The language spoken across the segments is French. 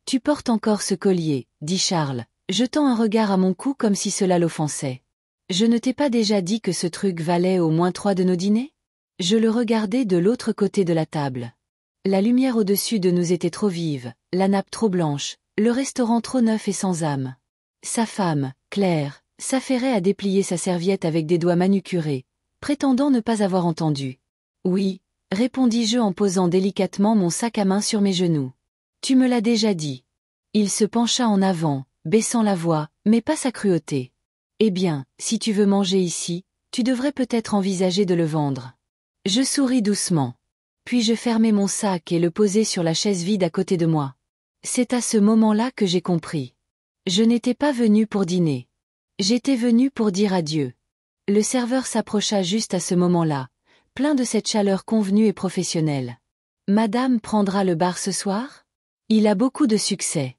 Tu portes encore ce collier, dit Charles, jetant un regard à mon cou comme si cela l'offensait. Je ne t'ai pas déjà dit que ce truc valait au moins 3 de nos dîners? Je le regardais de l'autre côté de la table. La lumière au-dessus de nous était trop vive, la nappe trop blanche, le restaurant trop neuf et sans âme. Sa femme, Claire, s'affairait à déplier sa serviette avec des doigts manucurés, prétendant ne pas avoir entendu. Oui, répondis-je en posant délicatement mon sac à main sur mes genoux. Tu me l'as déjà dit. Il se pencha en avant, baissant la voix, mais pas sa cruauté. Eh bien, si tu veux manger ici, tu devrais peut-être envisager de le vendre. Je souris doucement. Puis je fermai mon sac et le posai sur la chaise vide à côté de moi. C'est à ce moment-là que j'ai compris. Je n'étais pas venu pour dîner. J'étais venu pour dire adieu. Le serveur s'approcha juste à ce moment-là, plein de cette chaleur convenue et professionnelle. Madame prendra le bar ce soir? Il a beaucoup de succès.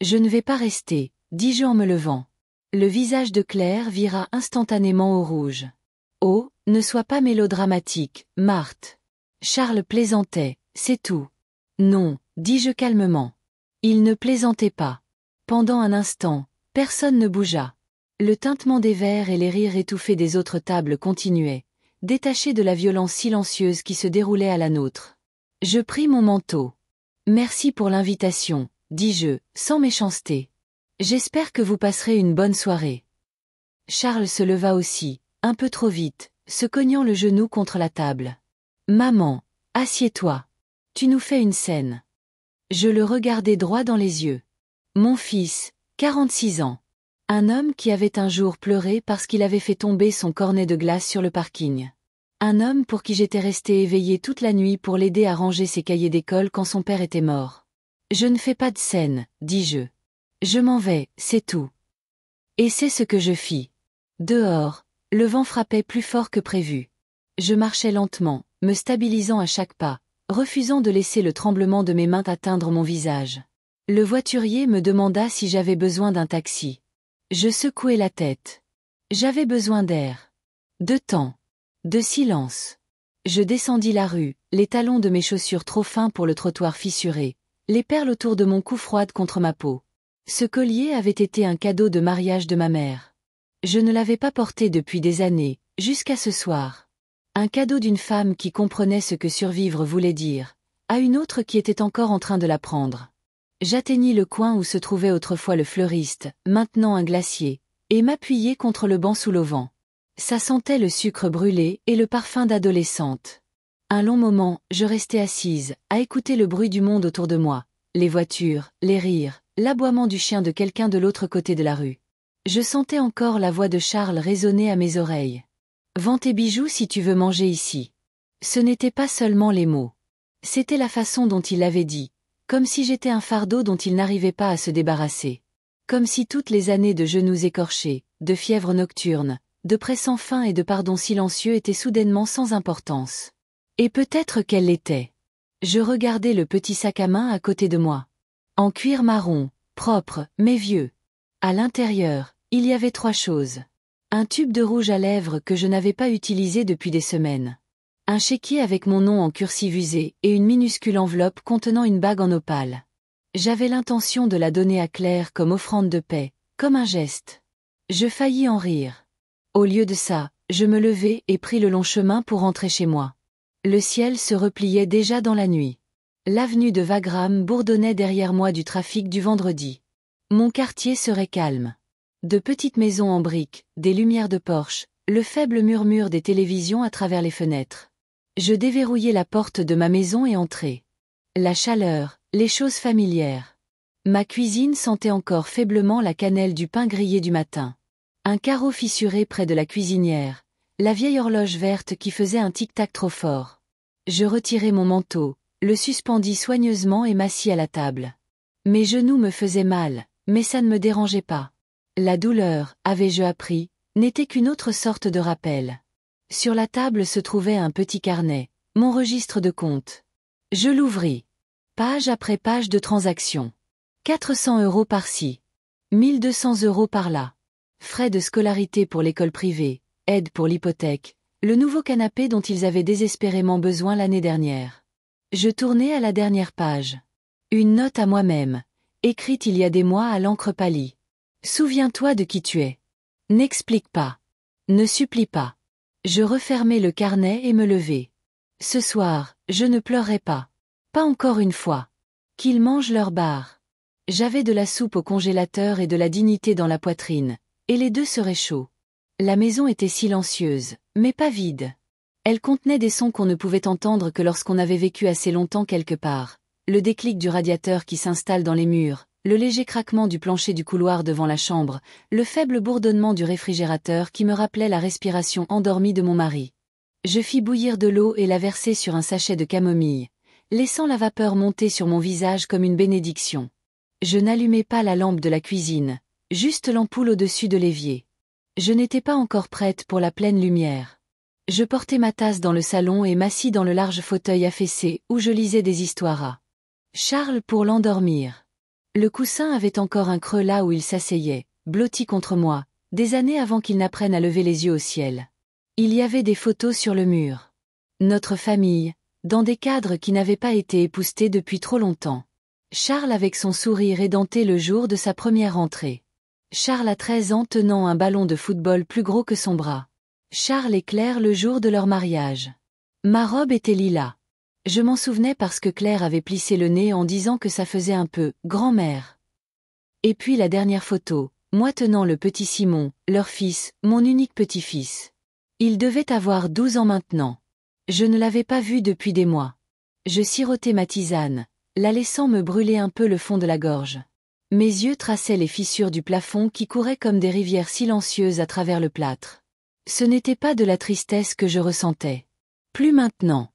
Je ne vais pas rester, dis-je en me levant. Le visage de Claire vira instantanément au rouge. Oh, ne sois pas mélodramatique, Marthe. Charles plaisantait, c'est tout. Non, dis-je calmement. Il ne plaisantait pas. Pendant un instant, personne ne bougea. Le tintement des verres et les rires étouffés des autres tables continuaient, détachés de la violence silencieuse qui se déroulait à la nôtre. Je pris mon manteau. Merci pour l'invitation, dis-je, sans méchanceté. J'espère que vous passerez une bonne soirée. Charles se leva aussi, un peu trop vite, se cognant le genou contre la table. Maman, assieds-toi. Tu nous fais une scène. Je le regardai droit dans les yeux. Mon fils, 46 ans. Un homme qui avait un jour pleuré parce qu'il avait fait tomber son cornet de glace sur le parking. Un homme pour qui j'étais resté éveillé toute la nuit pour l'aider à ranger ses cahiers d'école quand son père était mort. Je ne fais pas de scène, dis-je. Je m'en vais, c'est tout. Et c'est ce que je fis. Dehors, le vent frappait plus fort que prévu. Je marchais lentement, me stabilisant à chaque pas, refusant de laisser le tremblement de mes mains atteindre mon visage. Le voiturier me demanda si j'avais besoin d'un taxi. Je secouai la tête. J'avais besoin d'air. De temps. De silence. Je descendis la rue, les talons de mes chaussures trop fins pour le trottoir fissuré, les perles autour de mon cou froides contre ma peau. Ce collier avait été un cadeau de mariage de ma mère. Je ne l'avais pas porté depuis des années, jusqu'à ce soir. Un cadeau d'une femme qui comprenait ce que survivre voulait dire, à une autre qui était encore en train de l'apprendre. J'atteignis le coin où se trouvait autrefois le fleuriste, maintenant un glacier, et m'appuyai contre le banc sous l'auvent. Ça sentait le sucre brûlé et le parfum d'adolescente. Un long moment, je restai assise, à écouter le bruit du monde autour de moi, les voitures, les rires, l'aboiement du chien de quelqu'un de l'autre côté de la rue. Je sentais encore la voix de Charles résonner à mes oreilles. Vends tes bijoux si tu veux manger ici. Ce n'était pas seulement les mots. C'était la façon dont il l'avait dit, comme si j'étais un fardeau dont il n'arrivait pas à se débarrasser. Comme si toutes les années de genoux écorchés, de fièvre nocturne, de pressants fins et de pardons silencieux étaient soudainement sans importance. Et peut-être qu'elle l'était. Je regardais le petit sac à main à côté de moi. En cuir marron, propre, mais vieux. À l'intérieur, il y avait 3 choses. Un tube de rouge à lèvres que je n'avais pas utilisé depuis des semaines. Un chéquier avec mon nom en cursive usé et une minuscule enveloppe contenant une bague en opale. J'avais l'intention de la donner à Claire comme offrande de paix, comme un geste. Je faillis en rire. Au lieu de ça, je me levai et pris le long chemin pour rentrer chez moi. Le ciel se repliait déjà dans la nuit. L'avenue de Wagram bourdonnait derrière moi du trafic du vendredi. Mon quartier serait calme. De petites maisons en briques, des lumières de Porsche, le faible murmure des télévisions à travers les fenêtres. Je déverrouillai la porte de ma maison et entrai. La chaleur, les choses familières. Ma cuisine sentait encore faiblement la cannelle du pain grillé du matin. Un carreau fissuré près de la cuisinière, la vieille horloge verte qui faisait un tic-tac trop fort. Je retirai mon manteau, le suspendis soigneusement et m'assis à la table. Mes genoux me faisaient mal, mais ça ne me dérangeait pas. La douleur, avais-je appris, n'était qu'une autre sorte de rappel. Sur la table se trouvait un petit carnet, mon registre de compte. Je l'ouvris. Page après page de transactions. 400 € par-ci. 1200 € par-là. Frais de scolarité pour l'école privée, aide pour l'hypothèque, le nouveau canapé dont ils avaient désespérément besoin l'année dernière. Je tournai à la dernière page. Une note à moi-même. écrite il y a des mois à l'encre pâlie. Souviens-toi de qui tu es. N'explique pas. Ne supplie pas. Je refermai le carnet et me levai. Ce soir, je ne pleurerai pas. Pas encore une fois. Qu'ils mangent leur barre. J'avais de la soupe au congélateur et de la dignité dans la poitrine, et les deux seraient chauds. La maison était silencieuse, mais pas vide. Elle contenait des sons qu'on ne pouvait entendre que lorsqu'on avait vécu assez longtemps quelque part. Le déclic du radiateur qui s'installe dans les murs, le léger craquement du plancher du couloir devant la chambre, le faible bourdonnement du réfrigérateur qui me rappelait la respiration endormie de mon mari. Je fis bouillir de l'eau et la versai sur un sachet de camomille, laissant la vapeur monter sur mon visage comme une bénédiction. Je n'allumai pas la lampe de la cuisine, juste l'ampoule au-dessus de l'évier. Je n'étais pas encore prête pour la pleine lumière. Je portai ma tasse dans le salon et m'assis dans le large fauteuil affaissé où je lisais des histoires à Charles pour l'endormir. Le coussin avait encore un creux là où il s'asseyait, blotti contre moi, des années avant qu'il n'apprenne à lever les yeux au ciel. Il y avait des photos sur le mur. Notre famille, dans des cadres qui n'avaient pas été époussetés depuis trop longtemps. Charles avec son sourire édenté le jour de sa première entrée. Charles à 13 ans tenant un ballon de football plus gros que son bras. Charles et Claire le jour de leur mariage. Ma robe était lilas. Je m'en souvenais parce que Claire avait plissé le nez en disant que ça faisait un peu « grand-mère ». Et puis la dernière photo, moi tenant le petit Simon, leur fils, mon unique petit-fils. Il devait avoir 12 ans maintenant. Je ne l'avais pas vu depuis des mois. Je sirotais ma tisane, la laissant me brûler un peu le fond de la gorge. Mes yeux traçaient les fissures du plafond qui couraient comme des rivières silencieuses à travers le plâtre. Ce n'était pas de la tristesse que je ressentais. Plus maintenant.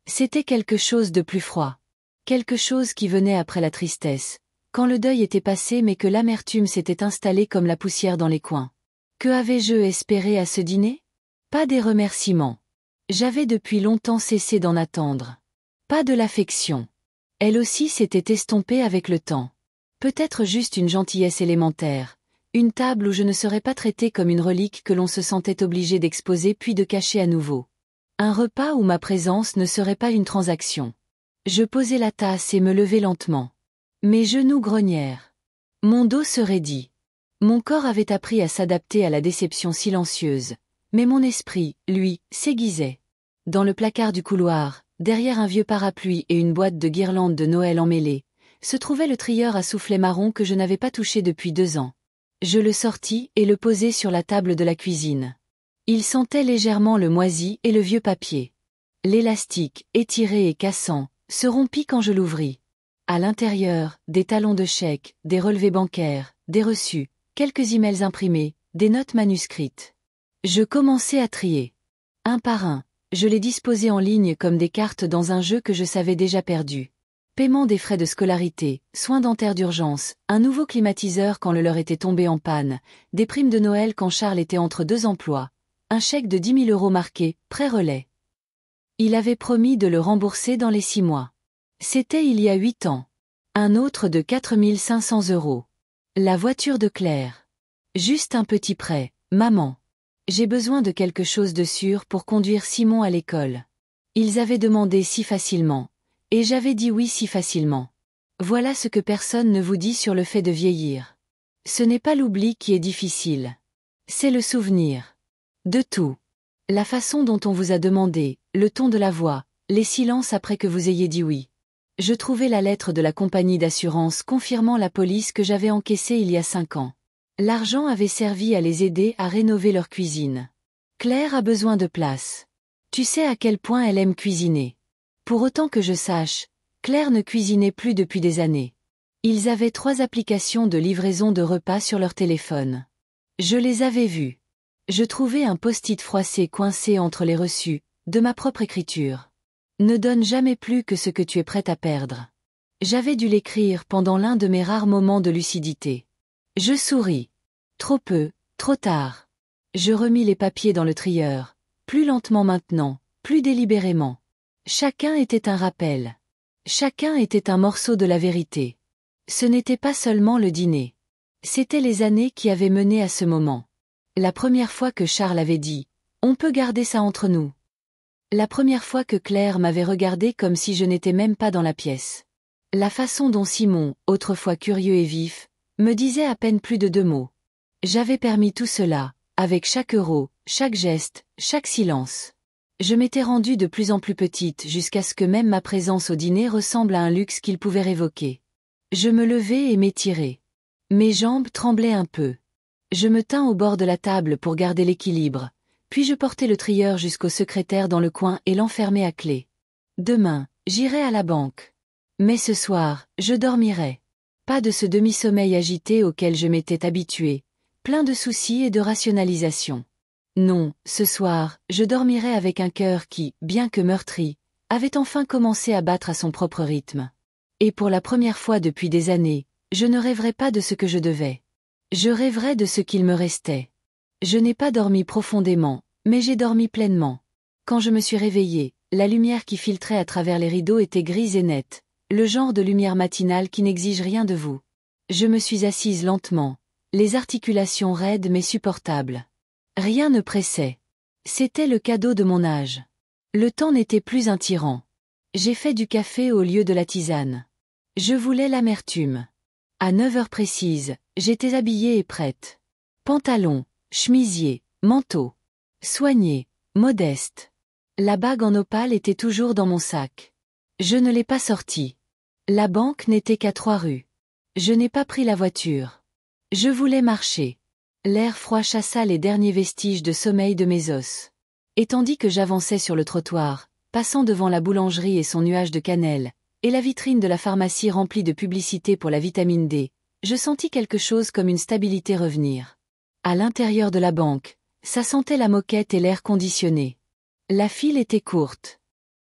C'était quelque chose de plus froid. Quelque chose qui venait après la tristesse, quand le deuil était passé mais que l'amertume s'était installée comme la poussière dans les coins. Que avais-je espéré à ce dîner? Pas des remerciements. J'avais depuis longtemps cessé d'en attendre. Pas de l'affection. Elle aussi s'était estompée avec le temps. Peut-être juste une gentillesse élémentaire, une table où je ne serais pas traitée comme une relique que l'on se sentait obligé d'exposer puis de cacher à nouveau. Un repas où ma présence ne serait pas une transaction. Je posai la tasse et me levai lentement. Mes genoux grognèrent. Mon dos se raidit. Mon corps avait appris à s'adapter à la déception silencieuse, mais mon esprit, lui, s'aiguisait. Dans le placard du couloir, derrière un vieux parapluie et une boîte de guirlandes de Noël emmêlées, se trouvait le trieur à soufflet marron que je n'avais pas touché depuis 2 ans. Je le sortis et le posai sur la table de la cuisine. Il sentait légèrement le moisi et le vieux papier. L'élastique, étiré et cassant, se rompit quand je l'ouvris. À l'intérieur, des talons de chèque, des relevés bancaires, des reçus, quelques emails imprimés, des notes manuscrites. Je commençai à trier. Un par un, je les disposai en ligne comme des cartes dans un jeu que je savais déjà perdu. Paiement des frais de scolarité, soins dentaires d'urgence, un nouveau climatiseur quand le leur était tombé en panne, des primes de Noël quand Charles était entre 2 emplois, un chèque de 10 000 € marqué « Prêt relais ». Il avait promis de le rembourser dans les 6 mois. C'était il y a 8 ans. Un autre de 4 500 €. La voiture de Claire. Juste un petit prêt, maman. J'ai besoin de quelque chose de sûr pour conduire Simon à l'école. Ils avaient demandé si facilement. Et j'avais dit oui si facilement. Voilà ce que personne ne vous dit sur le fait de vieillir. Ce n'est pas l'oubli qui est difficile. C'est le souvenir. De tout. La façon dont on vous a demandé, le ton de la voix, les silences après que vous ayez dit oui. Je trouvai la lettre de la compagnie d'assurance confirmant la police que j'avais encaissée il y a 5 ans. L'argent avait servi à les aider à rénover leur cuisine. Claire a besoin de place. Tu sais à quel point elle aime cuisiner. Pour autant que je sache, Claire ne cuisinait plus depuis des années. Ils avaient 3 applications de livraison de repas sur leur téléphone. Je les avais vues. Je trouvais un post-it froissé coincé entre les reçus, de ma propre écriture. Ne donne jamais plus que ce que tu es prête à perdre. J'avais dû l'écrire pendant l'un de mes rares moments de lucidité. Je souris. Trop peu, trop tard. Je remis les papiers dans le trieur, plus lentement maintenant, plus délibérément. Chacun était un rappel. Chacun était un morceau de la vérité. Ce n'était pas seulement le dîner. C'étaient les années qui avaient mené à ce moment. La première fois que Charles avait dit « On peut garder ça entre nous ». La première fois que Claire m'avait regardé comme si je n'étais même pas dans la pièce. La façon dont Simon, autrefois curieux et vif, me disait à peine plus de 2 mots. J'avais permis tout cela, avec chaque euro, chaque geste, chaque silence. Je m'étais rendue de plus en plus petite jusqu'à ce que même ma présence au dîner ressemble à un luxe qu'il pouvait révoquer. Je me levai et m'étirai. Mes jambes tremblaient un peu. Je me tins au bord de la table pour garder l'équilibre, puis je portai le trieur jusqu'au secrétaire dans le coin et l'enfermai à clé. Demain, j'irai à la banque. Mais ce soir, je dormirai. Pas de ce demi-sommeil agité auquel je m'étais habituée, plein de soucis et de rationalisation. Non, ce soir, je dormirai avec un cœur qui, bien que meurtri, avait enfin commencé à battre à son propre rythme. Et pour la première fois depuis des années, je ne rêverai pas de ce que je devais. Je rêverai de ce qu'il me restait. Je n'ai pas dormi profondément, mais j'ai dormi pleinement. Quand je me suis réveillée, la lumière qui filtrait à travers les rideaux était grise et nette, le genre de lumière matinale qui n'exige rien de vous. Je me suis assise lentement, les articulations raides mais supportables. Rien ne pressait. C'était le cadeau de mon âge. Le temps n'était plus un tyran. J'ai fait du café au lieu de la tisane. Je voulais l'amertume. À 9 heures précises, j'étais habillée et prête. Pantalon, chemisier, manteau. Soigné, modeste. La bague en opale était toujours dans mon sac. Je ne l'ai pas sortie. La banque n'était qu'à 3 rues. Je n'ai pas pris la voiture. Je voulais marcher. L'air froid chassa les derniers vestiges de sommeil de mes os. Et tandis que j'avançais sur le trottoir, passant devant la boulangerie et son nuage de cannelle, et la vitrine de la pharmacie remplie de publicités pour la vitamine D, je sentis quelque chose comme une stabilité revenir. À l'intérieur de la banque, ça sentait la moquette et l'air conditionné. La file était courte.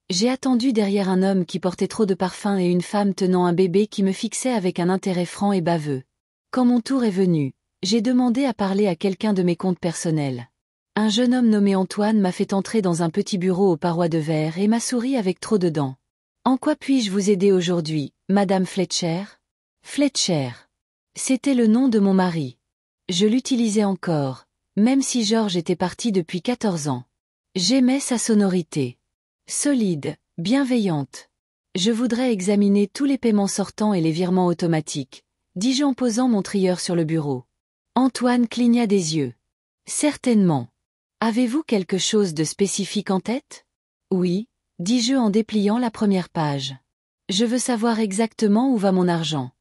J'ai attendu derrière un homme qui portait trop de parfum et une femme tenant un bébé qui me fixait avec un intérêt franc et baveux. Quand mon tour est venu, j'ai demandé à parler à quelqu'un de mes comptes personnels. Un jeune homme nommé Antoine m'a fait entrer dans un petit bureau aux parois de verre et m'a souri avec trop de dents. « En quoi puis-je vous aider aujourd'hui, Madame Fletcher ?» Fletcher. C'était le nom de mon mari. Je l'utilisais encore, même si George était parti depuis 14 ans. J'aimais sa sonorité. Solide, bienveillante. Je voudrais examiner tous les paiements sortants et les virements automatiques, dis-je en posant mon trieur sur le bureau. Antoine cligna des yeux. Certainement. Avez-vous quelque chose de spécifique en tête? Oui, dis-je en dépliant la première page. Je veux savoir exactement où va mon argent.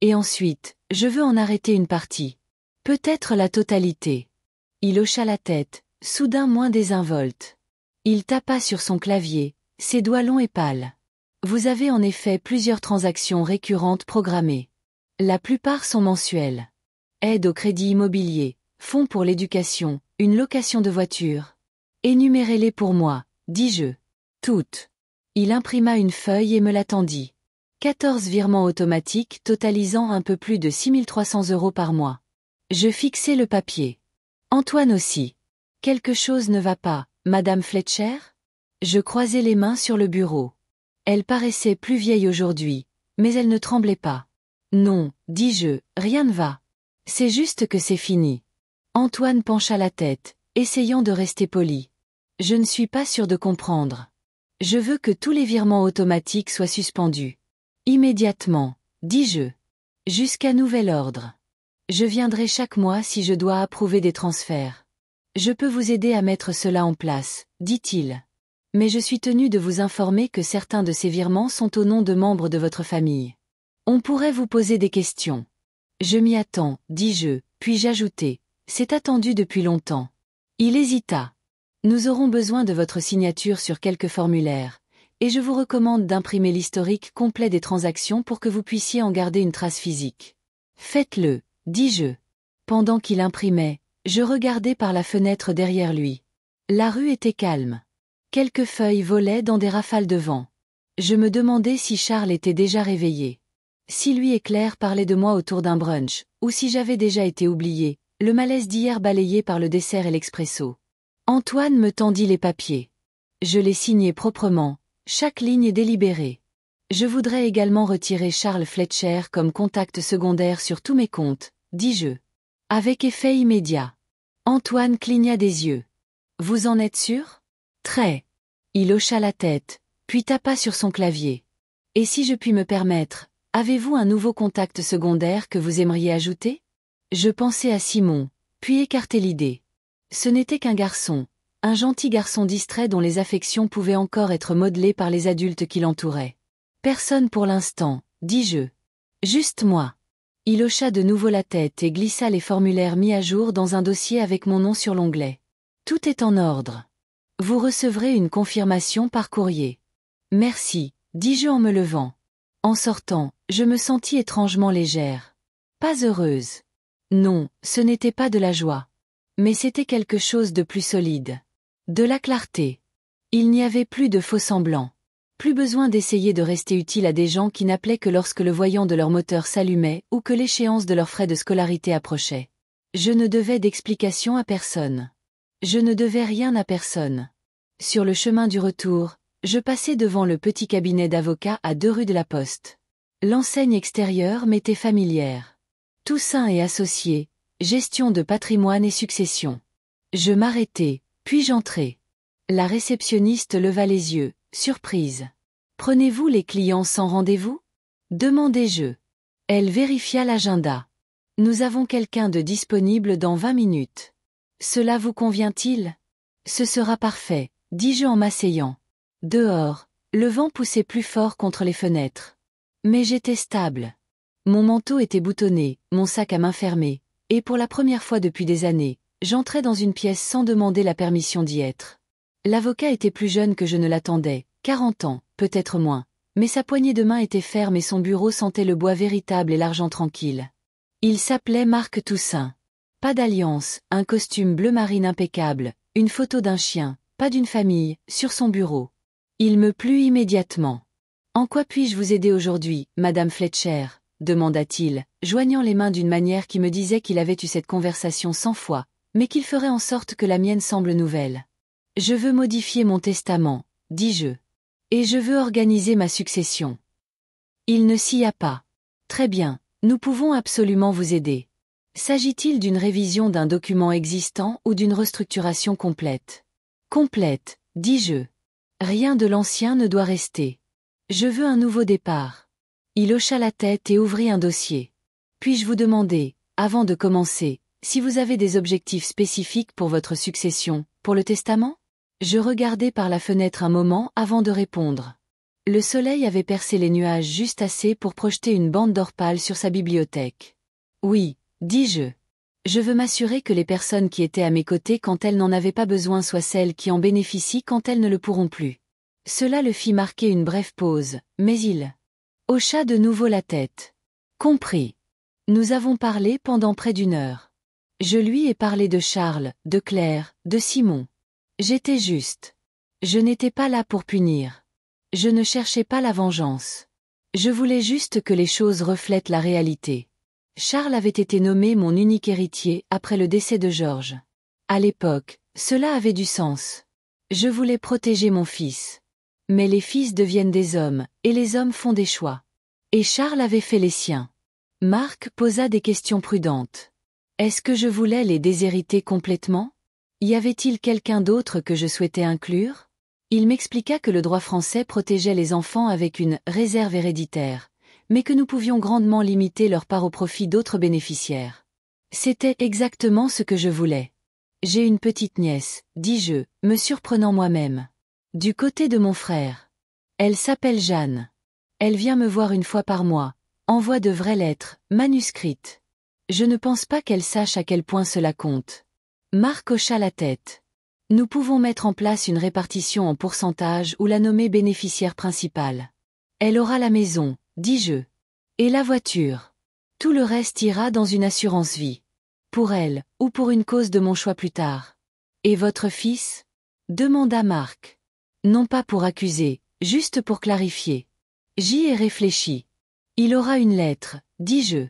Et ensuite, je veux en arrêter une partie. Peut-être la totalité. Il hocha la tête, soudain moins désinvolte. Il tapa sur son clavier, ses doigts longs et pâles. Vous avez en effet plusieurs transactions récurrentes programmées. La plupart sont mensuelles. Aide au crédit immobilier, fonds pour l'éducation, une location de voiture. Énumérez-les pour moi, dis-je. Toutes. Il imprima une feuille et me la tendit. 14 virements automatiques totalisant un peu plus de 6300 € par mois. Je fixai le papier. Antoine aussi. Quelque chose ne va pas, Madame Fletcher? Je croisai les mains sur le bureau. Elle paraissait plus vieille aujourd'hui, mais elle ne tremblait pas. Non, dis-je, rien ne va. C'est juste que c'est fini. Antoine pencha la tête, essayant de rester poli. Je ne suis pas sûr de comprendre. Je veux que tous les virements automatiques soient suspendus. Immédiatement, dis-je. Jusqu'à nouvel ordre. Je viendrai chaque mois si je dois approuver des transferts. Je peux vous aider à mettre cela en place, dit-il. Mais je suis tenu de vous informer que certains de ces virements sont au nom de membres de votre famille. On pourrait vous poser des questions. Je m'y attends, dis-je, puis j'ajoutai. C'est attendu depuis longtemps. Il hésita. Nous aurons besoin de votre signature sur quelques formulaires, et je vous recommande d'imprimer l'historique complet des transactions pour que vous puissiez en garder une trace physique. Faites-le, dis-je. Pendant qu'il imprimait, je regardai par la fenêtre derrière lui. La rue était calme. Quelques feuilles volaient dans des rafales de vent. Je me demandais si Charles était déjà réveillé. Si lui et Claire parlaient de moi autour d'un brunch, ou si j'avais déjà été oublié, le malaise d'hier balayé par le dessert et l'expresso. Antoine me tendit les papiers. Je les signai proprement, chaque ligne délibérée. Je voudrais également retirer Charles Fletcher comme contact secondaire sur tous mes comptes, dis-je. Avec effet immédiat. Antoine cligna des yeux. Vous en êtes sûr? Très. Il hocha la tête, puis tapa sur son clavier. Et si je puis me permettre, Avez-vous un nouveau contact secondaire que vous aimeriez ajouter? Je pensai à Simon, puis écartai l'idée. Ce n'était qu'un garçon, un gentil garçon distrait dont les affections pouvaient encore être modelées par les adultes qui l'entouraient. Personne pour l'instant, dis-je. Juste moi. Il hocha de nouveau la tête et glissa les formulaires mis à jour dans un dossier avec mon nom sur l'onglet. Tout est en ordre. Vous recevrez une confirmation par courrier. Merci, dis-je en me levant. En sortant, je me sentis étrangement légère. Pas heureuse. Non, ce n'était pas de la joie. Mais c'était quelque chose de plus solide. De la clarté. Il n'y avait plus de faux-semblants. Plus besoin d'essayer de rester utile à des gens qui n'appelaient que lorsque le voyant de leur moteur s'allumait ou que l'échéance de leurs frais de scolarité approchait. Je ne devais d'explication à personne. Je ne devais rien à personne. Sur le chemin du retour, je passai devant le petit cabinet d'avocat à 2 rue de la Poste. L'enseigne extérieure m'était familière. Toussaint et associés, gestion de patrimoine et succession. Je m'arrêtai, puis j'entrai. La réceptionniste leva les yeux, surprise. Prenez-vous les clients sans rendez-vous? Demandai-je. Elle vérifia l'agenda. Nous avons quelqu'un de disponible dans 20 minutes. Cela vous convient-il? Ce sera parfait, dis-je en m'asseyant. Dehors, le vent poussait plus fort contre les fenêtres. Mais j'étais stable. Mon manteau était boutonné, mon sac à main fermé, et pour la première fois depuis des années, j'entrais dans une pièce sans demander la permission d'y être. L'avocat était plus jeune que je ne l'attendais, 40 ans, peut-être moins, mais sa poignée de main était ferme et son bureau sentait le bois véritable et l'argent tranquille. Il s'appelait Marc Toussaint. Pas d'alliance, un costume bleu marine impeccable, une photo d'un chien, pas d'une famille, sur son bureau. Il me plut immédiatement. « En quoi puis-je vous aider aujourd'hui, Madame Fletcher ?» demanda-t-il, joignant les mains d'une manière qui me disait qu'il avait eu cette conversation 100 fois, mais qu'il ferait en sorte que la mienne semble nouvelle. « Je veux modifier mon testament, dis-je. Et je veux organiser ma succession. » Il ne s'y a pas. « Très bien, nous pouvons absolument vous aider. S'agit-il d'une révision d'un document existant ou d'une restructuration complète? » Complète, dis-je. Rien de l'ancien ne doit rester. Je veux un nouveau départ. Il hocha la tête et ouvrit un dossier. Puis-je vous demander, avant de commencer, si vous avez des objectifs spécifiques pour votre succession, pour le testament? Je regardai par la fenêtre un moment avant de répondre. Le soleil avait percé les nuages juste assez pour projeter une bande d'or pâle sur sa bibliothèque. Oui, dis-je. Je veux m'assurer que les personnes qui étaient à mes côtés quand elles n'en avaient pas besoin soient celles qui en bénéficient quand elles ne le pourront plus. Cela le fit marquer une brève pause, mais il hocha de nouveau la tête. Compris. Nous avons parlé pendant près d'1 heure. Je lui ai parlé de Charles, de Claire, de Simon. J'étais juste. Je n'étais pas là pour punir. Je ne cherchais pas la vengeance. Je voulais juste que les choses reflètent la réalité. Charles avait été nommé mon unique héritier après le décès de Georges. À l'époque, cela avait du sens. Je voulais protéger mon fils. Mais les fils deviennent des hommes, et les hommes font des choix. Et Charles avait fait les siens. Marc posa des questions prudentes. Est-ce que je voulais les déshériter complètement? Y avait-il quelqu'un d'autre que je souhaitais inclure? Il m'expliqua que le droit français protégeait les enfants avec une réserve héréditaire, mais que nous pouvions grandement limiter leur part au profit d'autres bénéficiaires. C'était exactement ce que je voulais. J'ai une petite nièce, dis-je, me surprenant moi-même. Du côté de mon frère. Elle s'appelle Jeanne. Elle vient me voir 1 fois par mois, envoie de vraies lettres, manuscrites. Je ne pense pas qu'elle sache à quel point cela compte. Marc hocha la tête. Nous pouvons mettre en place une répartition en pourcentage ou la nommer bénéficiaire principale. Elle aura la maison, dis-je. Et la voiture. Tout le reste ira dans une assurance vie. Pour elle, ou pour une cause de mon choix plus tard. Et votre fils? Demanda Marc. Non pas pour accuser, juste pour clarifier. J'y ai réfléchi. Il aura une lettre, dis-je.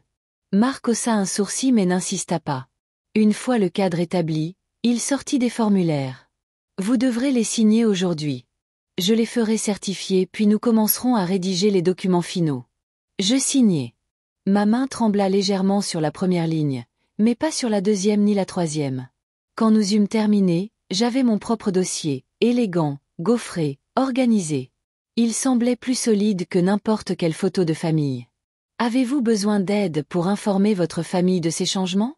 Marc haussa un sourcil mais n'insista pas. Une fois le cadre établi, il sortit des formulaires. Vous devrez les signer aujourd'hui. Je les ferai certifier puis nous commencerons à rédiger les documents finaux. Je signai. Ma main trembla légèrement sur la première ligne, mais pas sur la 2e ni la 3e. Quand nous eûmes terminé, j'avais mon propre dossier, élégant, gaufré, organisé. Il semblait plus solide que n'importe quelle photo de famille. Avez-vous besoin d'aide pour informer votre famille de ces changements?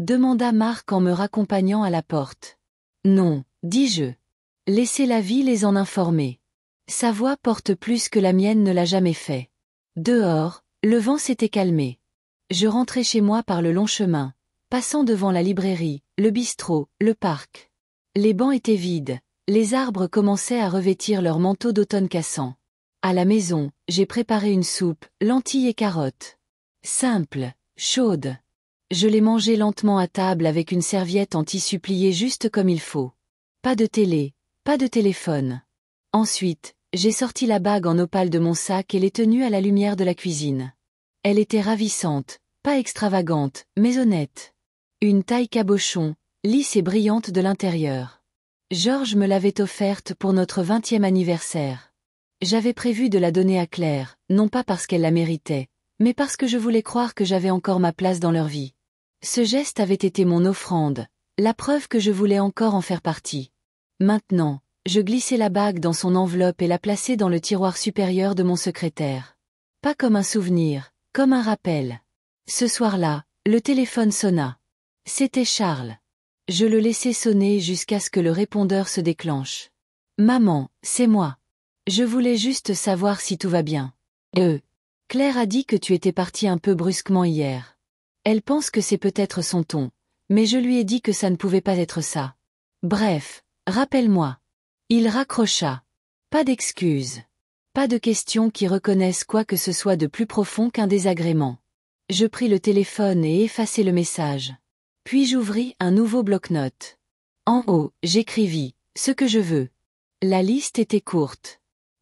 Demanda Marc en me raccompagnant à la porte. Non, dis-je. Laissez la vie les en informer. Sa voix porte plus que la mienne ne l'a jamais fait. Dehors, le vent s'était calmé. Je rentrais chez moi par le long chemin, passant devant la librairie, le bistrot, le parc. Les bancs étaient vides, les arbres commençaient à revêtir leur manteau d'automne cassant. À la maison, j'ai préparé une soupe, lentilles et carottes. Simple, chaude. Je l'ai mangée lentement à table avec une serviette en tissu plié juste comme il faut. Pas de télé, pas de téléphone. Ensuite, j'ai sorti la bague en opale de mon sac et l'ai tenue à la lumière de la cuisine. Elle était ravissante, pas extravagante, mais honnête. Une taille cabochon, lisse et brillante de l'intérieur. Georges me l'avait offerte pour notre 20e anniversaire. J'avais prévu de la donner à Claire, non pas parce qu'elle la méritait, mais parce que je voulais croire que j'avais encore ma place dans leur vie. Ce geste avait été mon offrande, la preuve que je voulais encore en faire partie. Maintenant, je glissai la bague dans son enveloppe et la plaçai dans le tiroir supérieur de mon secrétaire. Pas comme un souvenir, comme un rappel. Ce soir-là, le téléphone sonna. C'était Charles. Je le laissai sonner jusqu'à ce que le répondeur se déclenche. Maman, c'est moi. Je voulais juste savoir si tout va bien. Claire a dit que tu étais partie un peu brusquement hier. Elle pense que c'est peut-être son ton, mais je lui ai dit que ça ne pouvait pas être ça. Bref, rappelle-moi. Il raccrocha. Pas d'excuses. Pas de questions qui reconnaissent quoi que ce soit de plus profond qu'un désagrément. Je pris le téléphone et effacai le message. Puis j'ouvris un nouveau bloc-notes. En haut, j'écrivis « ce que je veux ». La liste était courte.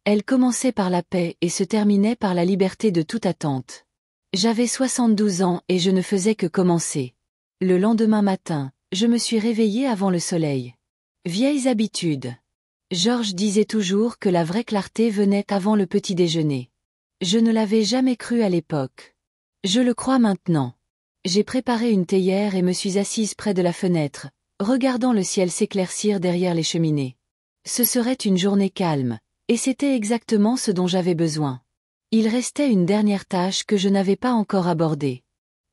Elle commençait par la paix et se terminait par la liberté de toute attente. J'avais 72 ans et je ne faisais que commencer. Le lendemain matin, je me suis réveillée avant le soleil. Vieilles habitudes. Georges disait toujours que la vraie clarté venait avant le petit déjeuner. Je ne l'avais jamais cru à l'époque. Je le crois maintenant. J'ai préparé une théière et me suis assise près de la fenêtre, regardant le ciel s'éclaircir derrière les cheminées. Ce serait une journée calme, et c'était exactement ce dont j'avais besoin. Il restait une dernière tâche que je n'avais pas encore abordée.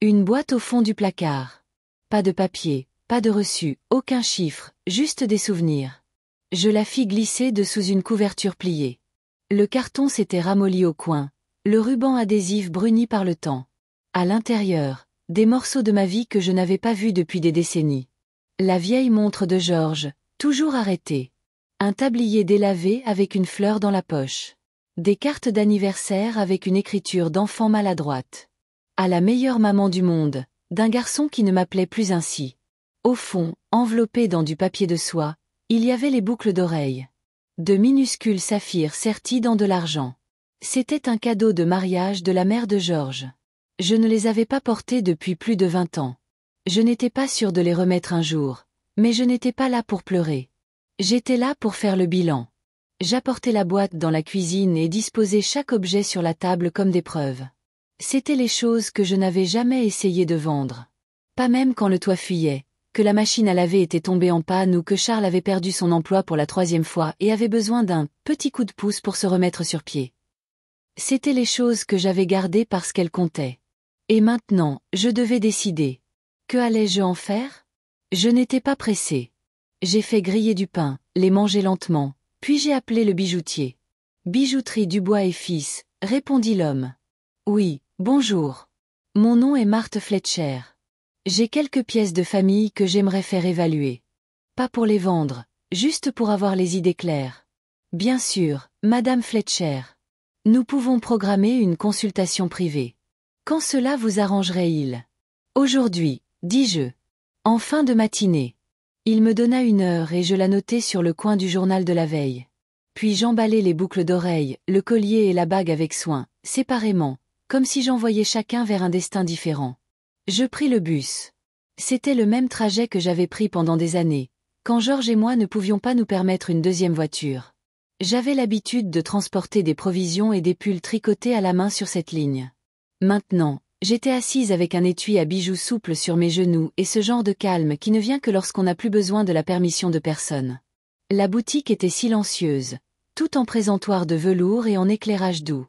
Une boîte au fond du placard. Pas de papier, pas de reçu, aucun chiffre, juste des souvenirs. Je la fis glisser dessous une couverture pliée. Le carton s'était ramolli au coin, le ruban adhésif bruni par le temps. À l'intérieur, des morceaux de ma vie que je n'avais pas vus depuis des décennies. La vieille montre de Georges, toujours arrêtée. Un tablier délavé avec une fleur dans la poche. Des cartes d'anniversaire avec une écriture d'enfant maladroite. À la meilleure maman du monde, d'un garçon qui ne m'appelait plus ainsi. Au fond, enveloppé dans du papier de soie, il y avait les boucles d'oreilles. De minuscules saphirs sertis dans de l'argent. C'était un cadeau de mariage de la mère de Georges. Je ne les avais pas portés depuis plus de 20 ans. Je n'étais pas sûre de les remettre un jour, mais je n'étais pas là pour pleurer. J'étais là pour faire le bilan. J'apportais la boîte dans la cuisine et disposais chaque objet sur la table comme des preuves. C'étaient les choses que je n'avais jamais essayé de vendre. Pas même quand le toit fuyait, que la machine à laver était tombée en panne ou que Charles avait perdu son emploi pour la 3e fois et avait besoin d'un petit coup de pouce pour se remettre sur pied. C'étaient les choses que j'avais gardées parce qu'elles comptaient. Et maintenant, je devais décider. Que allais-je en faire? Je n'étais pas pressée. J'ai fait griller du pain, les manger lentement, puis j'ai appelé le bijoutier. Bijouterie Dubois et Fils, répondit l'homme. Oui, bonjour. Mon nom est Marthe Fletcher. J'ai quelques pièces de famille que j'aimerais faire évaluer. Pas pour les vendre, juste pour avoir les idées claires. Bien sûr, Madame Fletcher. Nous pouvons programmer une consultation privée. Quand cela vous arrangerait-il? Aujourd'hui, dis-je. En fin de matinée. Il me donna 1 heure et je la notai sur le coin du journal de la veille. Puis j'emballai les boucles d'oreilles, le collier et la bague avec soin, séparément, comme si j'envoyais chacun vers un destin différent. Je pris le bus. C'était le même trajet que j'avais pris pendant des années, quand Georges et moi ne pouvions pas nous permettre une 2e voiture. J'avais l'habitude de transporter des provisions et des pulls tricotés à la main sur cette ligne. Maintenant, j'étais assise avec un étui à bijoux souple sur mes genoux et ce genre de calme qui ne vient que lorsqu'on n'a plus besoin de la permission de personne. La boutique était silencieuse, tout en présentoir de velours et en éclairage doux.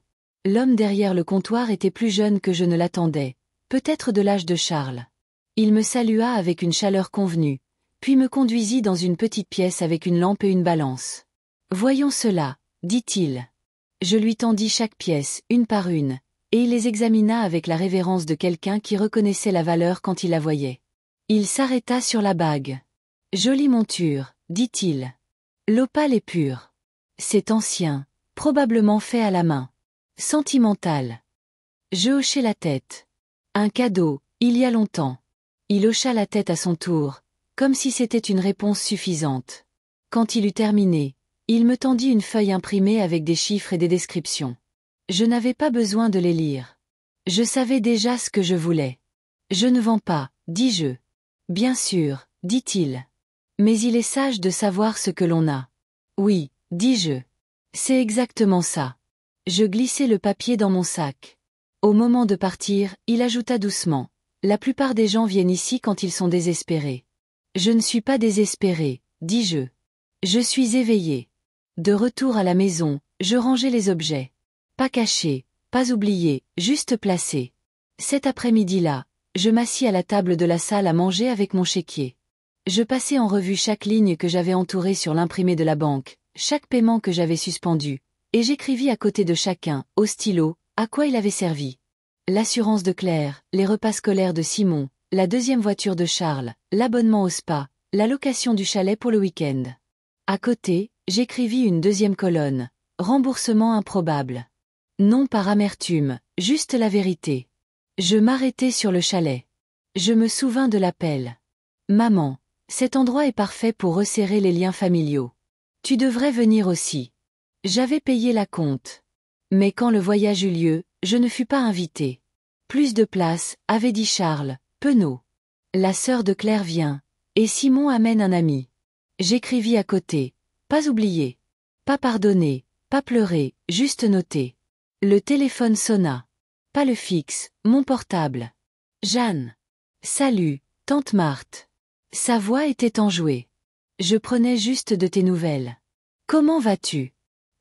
L'homme derrière le comptoir était plus jeune que je ne l'attendais, peut-être de l'âge de Charles. Il me salua avec une chaleur convenue, puis me conduisit dans une petite pièce avec une lampe et une balance. « Voyons cela, » dit-il. Je lui tendis chaque pièce, une par une, et il les examina avec la révérence de quelqu'un qui reconnaissait la valeur quand il la voyait. Il s'arrêta sur la bague. « Jolie monture, » dit-il. « L'opale est pure. C'est ancien, probablement fait à la main. Sentimental. » Je hochai la tête. « Un cadeau, il y a longtemps. » Il hocha la tête à son tour, comme si c'était une réponse suffisante. Quand il eut terminé, il me tendit une feuille imprimée avec des chiffres et des descriptions. Je n'avais pas besoin de les lire. Je savais déjà ce que je voulais. « Je ne vends pas, » dis-je. « Bien sûr, » dit-il. « Mais il est sage de savoir ce que l'on a. »« Oui, » dis-je. « C'est exactement ça. » Je glissai le papier dans mon sac. Au moment de partir, il ajouta doucement. « La plupart des gens viennent ici quand ils sont désespérés. »« Je ne suis pas désespéré, » dis-je. « Je suis éveillé. » De retour à la maison, je rangeai les objets. Pas cachés, pas oubliés, juste placés. Cet après-midi-là, je m'assis à la table de la salle à manger avec mon chéquier. Je passai en revue chaque ligne que j'avais entourée sur l'imprimé de la banque, chaque paiement que j'avais suspendu, et j'écrivis à côté de chacun, au stylo, à quoi il avait servi. L'assurance de Claire, les repas scolaires de Simon, la deuxième voiture de Charles, l'abonnement au spa, la location du chalet pour le week-end. À côté, j'écrivis une deuxième colonne, remboursement improbable. Non par amertume, juste la vérité. Je m'arrêtai sur le chalet. Je me souvins de l'appel. Maman, cet endroit est parfait pour resserrer les liens familiaux. Tu devrais venir aussi. J'avais payé la compte. Mais quand le voyage eut lieu, je ne fus pas invité. Plus de place, avait dit Charles, penaud. La sœur de Claire vient, et Simon amène un ami. J'écrivis à côté. Pas oublié. Pas pardonné, pas pleuré, juste noté. Le téléphone sonna. Pas le fixe, mon portable. Jeanne. Salut, tante Marthe. Sa voix était enjouée. Je prenais juste de tes nouvelles. Comment vas-tu?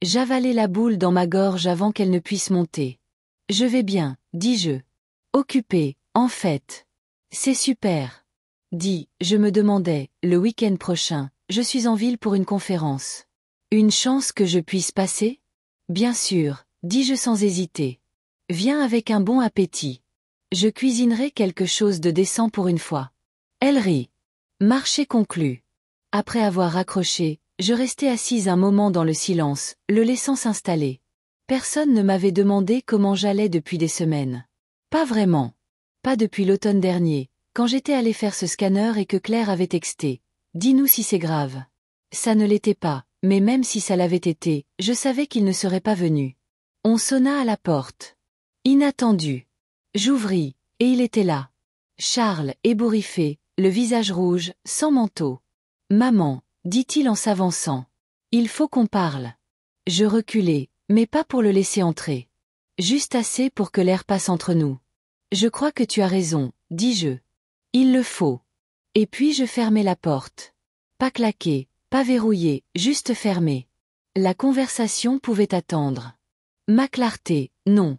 J'avalai la boule dans ma gorge avant qu'elle ne puisse monter. Je vais bien, dis-je. Occupé, en fait. C'est super. Dis, je me demandais, le week-end prochain, je suis en ville pour une conférence. Une chance que je puisse passer? Bien sûr, dis-je sans hésiter. Viens avec un bon appétit. Je cuisinerai quelque chose de décent pour une fois. Elle rit. Marché conclu. Après avoir raccroché, je restai assise un moment dans le silence, le laissant s'installer. Personne ne m'avait demandé comment j'allais depuis des semaines. Pas vraiment. Pas depuis l'automne dernier, quand j'étais allée faire ce scanner et que Claire avait texté. Dis-nous si c'est grave. Ça ne l'était pas, mais même si ça l'avait été, je savais qu'il ne serait pas venu. On sonna à la porte. Inattendu. J'ouvris, et il était là. Charles, ébouriffé, le visage rouge, sans manteau. Maman, dit-il en s'avançant. Il faut qu'on parle. Je reculai, mais pas pour le laisser entrer. Juste assez pour que l'air passe entre nous. Je crois que tu as raison, dis-je. Il le faut. Et puis je fermai la porte. Pas claquée, pas verrouillée, juste fermée. La conversation pouvait attendre. Ma clarté, non.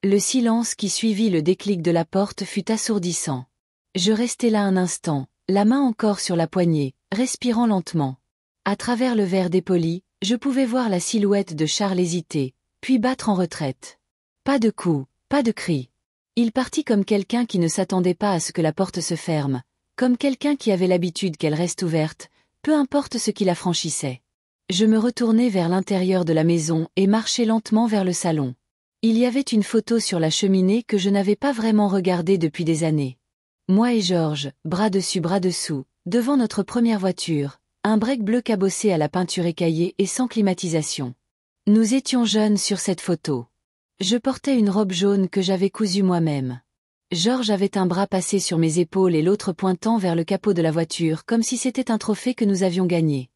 Le silence qui suivit le déclic de la porte fut assourdissant. Je restai là un instant, la main encore sur la poignée, respirant lentement. À travers le verre dépoli, je pouvais voir la silhouette de Charles hésiter, puis battre en retraite. Pas de coups, pas de cris. Il partit comme quelqu'un qui ne s'attendait pas à ce que la porte se ferme, comme quelqu'un qui avait l'habitude qu'elle reste ouverte, peu importe ce qui la franchissait. Je me retournai vers l'intérieur de la maison et marchai lentement vers le salon. Il y avait une photo sur la cheminée que je n'avais pas vraiment regardée depuis des années. Moi et Georges, bras dessus bras dessous, devant notre première voiture, un break bleu cabossé à la peinture écaillée et sans climatisation. Nous étions jeunes sur cette photo. Je portais une robe jaune que j'avais cousue moi-même. Georges avait un bras passé sur mes épaules et l'autre pointant vers le capot de la voiture comme si c'était un trophée que nous avions gagné.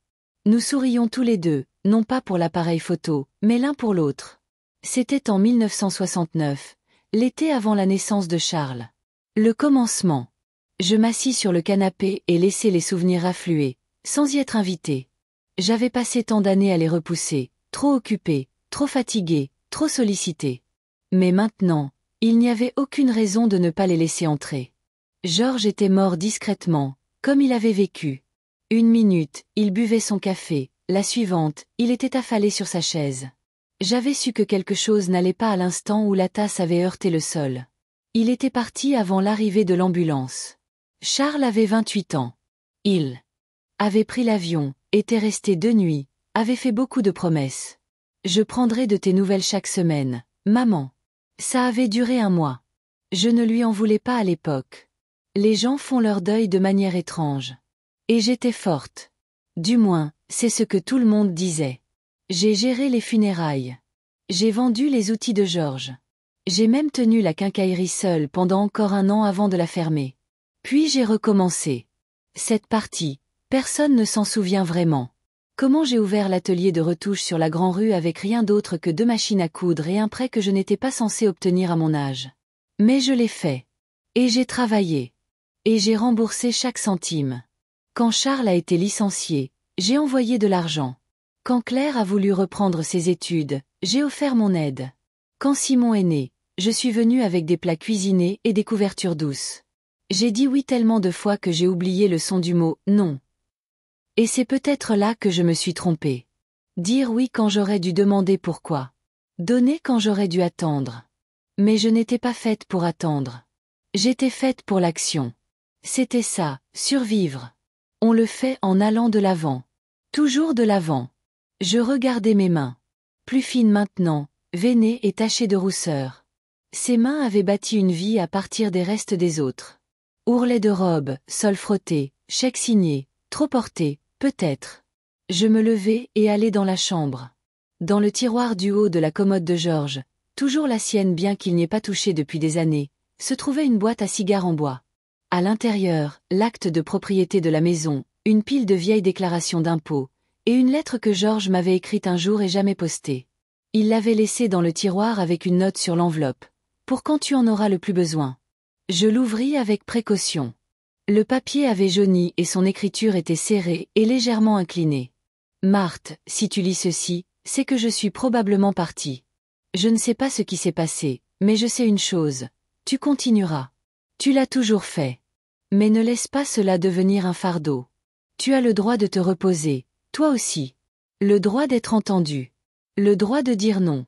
Nous sourions tous les deux, non pas pour l'appareil photo, mais l'un pour l'autre. C'était en 1969, l'été avant la naissance de Charles. Le commencement. Je m'assis sur le canapé et laissai les souvenirs affluer, sans y être invité. J'avais passé tant d'années à les repousser, trop occupé, trop fatigué, trop sollicité. Mais maintenant, il n'y avait aucune raison de ne pas les laisser entrer. Georges était mort discrètement, comme il avait vécu. 1 minute, il buvait son café, la suivante, il était affalé sur sa chaise. J'avais su que quelque chose n'allait pas à l'instant où la tasse avait heurté le sol. Il était parti avant l'arrivée de l'ambulance. Charles avait 28 ans. Il avait pris l'avion, était resté 2 nuits, avait fait beaucoup de promesses. Je prendrai de tes nouvelles chaque semaine, maman. Ça avait duré 1 mois. Je ne lui en voulais pas à l'époque. Les gens font leur deuil de manière étrange. Et j'étais forte. Du moins, c'est ce que tout le monde disait. J'ai géré les funérailles. J'ai vendu les outils de Georges. J'ai même tenu la quincaillerie seule pendant encore 1 an avant de la fermer. Puis j'ai recommencé. Cette partie, personne ne s'en souvient vraiment. Comment j'ai ouvert l'atelier de retouche sur la Grand-Rue avec rien d'autre que 2 machines à coudre et un prêt que je n'étais pas censé obtenir à mon âge. Mais je l'ai fait. Et j'ai travaillé. Et j'ai remboursé chaque centime. Quand Charles a été licencié, j'ai envoyé de l'argent. Quand Claire a voulu reprendre ses études, j'ai offert mon aide. Quand Simon est né, je suis venue avec des plats cuisinés et des couvertures douces. J'ai dit oui tellement de fois que j'ai oublié le son du mot « non ». Et c'est peut-être là que je me suis trompée. Dire oui quand j'aurais dû demander pourquoi. Donner quand j'aurais dû attendre. Mais je n'étais pas faite pour attendre. J'étais faite pour l'action. C'était ça, survivre. On le fait en allant de l'avant. Toujours de l'avant. Je regardais mes mains. Plus fines maintenant, veinées et tachées de rousseur. Ces mains avaient bâti une vie à partir des restes des autres. Ourlets de robes, sol frotté, chèques signés, trop portés, peut-être. Je me levai et allai dans la chambre. Dans le tiroir du haut de la commode de Georges, toujours la sienne bien qu'il n'y ait pas touché depuis des années, se trouvait une boîte à cigares en bois. À l'intérieur, l'acte de propriété de la maison, une pile de vieilles déclarations d'impôts, et une lettre que Georges m'avait écrite un jour et jamais postée. Il l'avait laissée dans le tiroir avec une note sur l'enveloppe. Pour quand tu en auras le plus besoin. Je l'ouvris avec précaution. Le papier avait jauni et son écriture était serrée et légèrement inclinée. Marthe, si tu lis ceci, c'est que je suis probablement partie. Je ne sais pas ce qui s'est passé, mais je sais une chose. Tu continueras. Tu l'as toujours fait. Mais ne laisse pas cela devenir un fardeau. Tu as le droit de te reposer, toi aussi. Le droit d'être entendu. Le droit de dire non.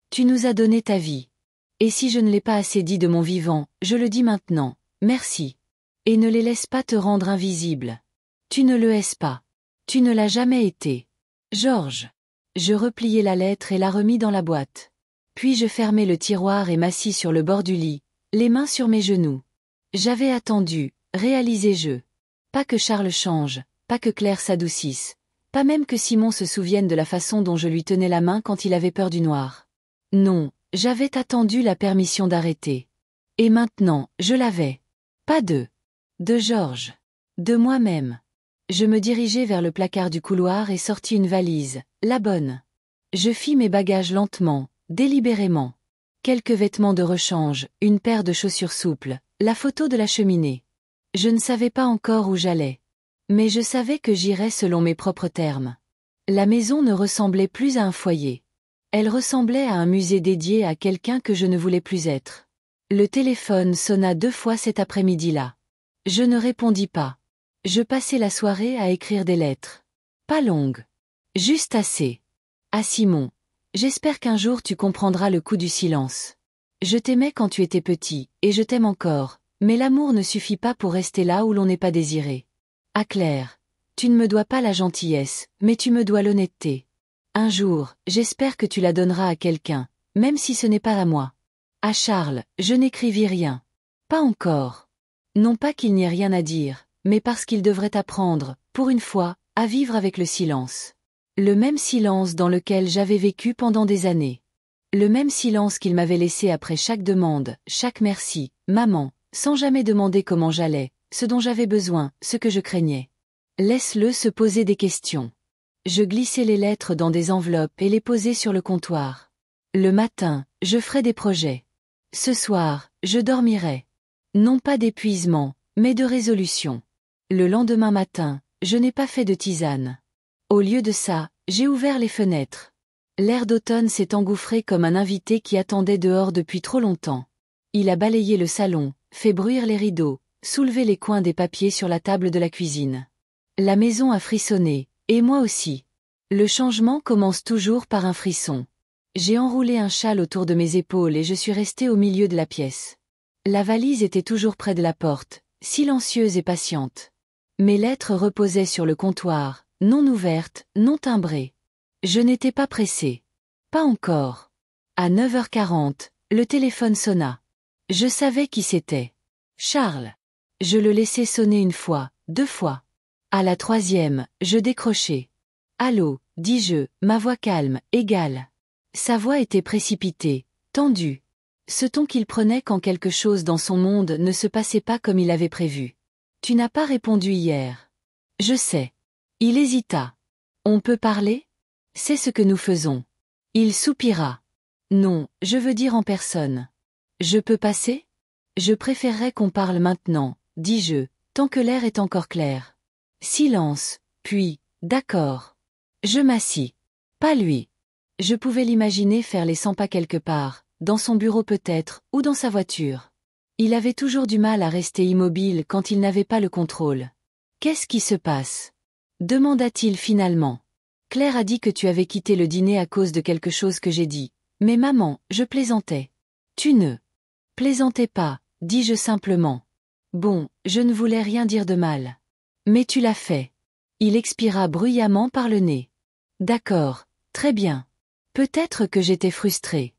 Tu nous as donné ta vie. Et si je ne l'ai pas assez dit de mon vivant, je le dis maintenant, merci. Et ne les laisse pas te rendre invisible. Tu ne le es pas. Tu ne l'as jamais été. Georges. Je repliai la lettre et la remis dans la boîte. Puis je fermai le tiroir et m'assis sur le bord du lit, les mains sur mes genoux. J'avais attendu, réalisé-je. Pas que Charles change, pas que Claire s'adoucisse, pas même que Simon se souvienne de la façon dont je lui tenais la main quand il avait peur du noir. Non. J'avais attendu la permission d'arrêter. Et maintenant, je l'avais. Pas de Georges. De moi-même. Je me dirigeai vers le placard du couloir et sortis une valise, la bonne. Je fis mes bagages lentement, délibérément. Quelques vêtements de rechange, une paire de chaussures souples, la photo de la cheminée. Je ne savais pas encore où j'allais. Mais je savais que j'irais selon mes propres termes. La maison ne ressemblait plus à un foyer. Elle ressemblait à un musée dédié à quelqu'un que je ne voulais plus être. Le téléphone sonna 2 fois cet après-midi-là. Je ne répondis pas. Je passai la soirée à écrire des lettres. Pas longues. Juste assez. À Simon. J'espère qu'un jour tu comprendras le coup du silence. Je t'aimais quand tu étais petit, et je t'aime encore, mais l'amour ne suffit pas pour rester là où l'on n'est pas désiré. À Claire. Tu ne me dois pas la gentillesse, mais tu me dois l'honnêteté. Un jour, j'espère que tu la donneras à quelqu'un, même si ce n'est pas à moi. À Charles, je n'écrivis rien. Pas encore. Non pas qu'il n'y ait rien à dire, mais parce qu'il devrait apprendre, pour une fois, à vivre avec le silence. Le même silence dans lequel j'avais vécu pendant des années. Le même silence qu'il m'avait laissé après chaque demande, chaque merci, maman, sans jamais demander comment j'allais, ce dont j'avais besoin, ce que je craignais. Laisse-le se poser des questions. Je glissai les lettres dans des enveloppes et les posai sur le comptoir. Le matin, je ferai des projets. Ce soir, je dormirai. Non pas d'épuisement, mais de résolution. Le lendemain matin, je n'ai pas fait de tisane. Au lieu de ça, j'ai ouvert les fenêtres. L'air d'automne s'est engouffré comme un invité qui attendait dehors depuis trop longtemps. Il a balayé le salon, fait bruire les rideaux, soulevé les coins des papiers sur la table de la cuisine. La maison a frissonné, et moi aussi. Le changement commence toujours par un frisson. J'ai enroulé un châle autour de mes épaules et je suis restée au milieu de la pièce. La valise était toujours près de la porte, silencieuse et patiente. Mes lettres reposaient sur le comptoir, non ouvertes, non timbrées. Je n'étais pas pressée. Pas encore. À 9h40, le téléphone sonna. Je savais qui c'était. Charles. Je le laissai sonner une fois, 2 fois. À la 3e, je décrochai. Allô, dis-je, ma voix calme, égale. Sa voix était précipitée, tendue. Ce ton qu'il prenait quand quelque chose dans son monde ne se passait pas comme il avait prévu. Tu n'as pas répondu hier. Je sais. Il hésita. On peut parler? C'est ce que nous faisons. Il soupira. Non, je veux dire en personne. Je peux passer? Je préférerais qu'on parle maintenant, dis-je, tant que l'air est encore clair. Silence, puis, d'accord. Je m'assis. Pas lui. Je pouvais l'imaginer faire les 100 pas quelque part, dans son bureau peut-être, ou dans sa voiture. Il avait toujours du mal à rester immobile quand il n'avait pas le contrôle. Qu'est-ce qui se passe? Demanda-t-il finalement. Claire a dit que tu avais quitté le dîner à cause de quelque chose que j'ai dit. Mais maman, je plaisantais. Tu ne plaisantais pas, dis-je simplement. Bon, je ne voulais rien dire de mal. Mais tu l'as fait. Il expira bruyamment par le nez. D'accord, très bien. Peut-être que j'étais frustrée.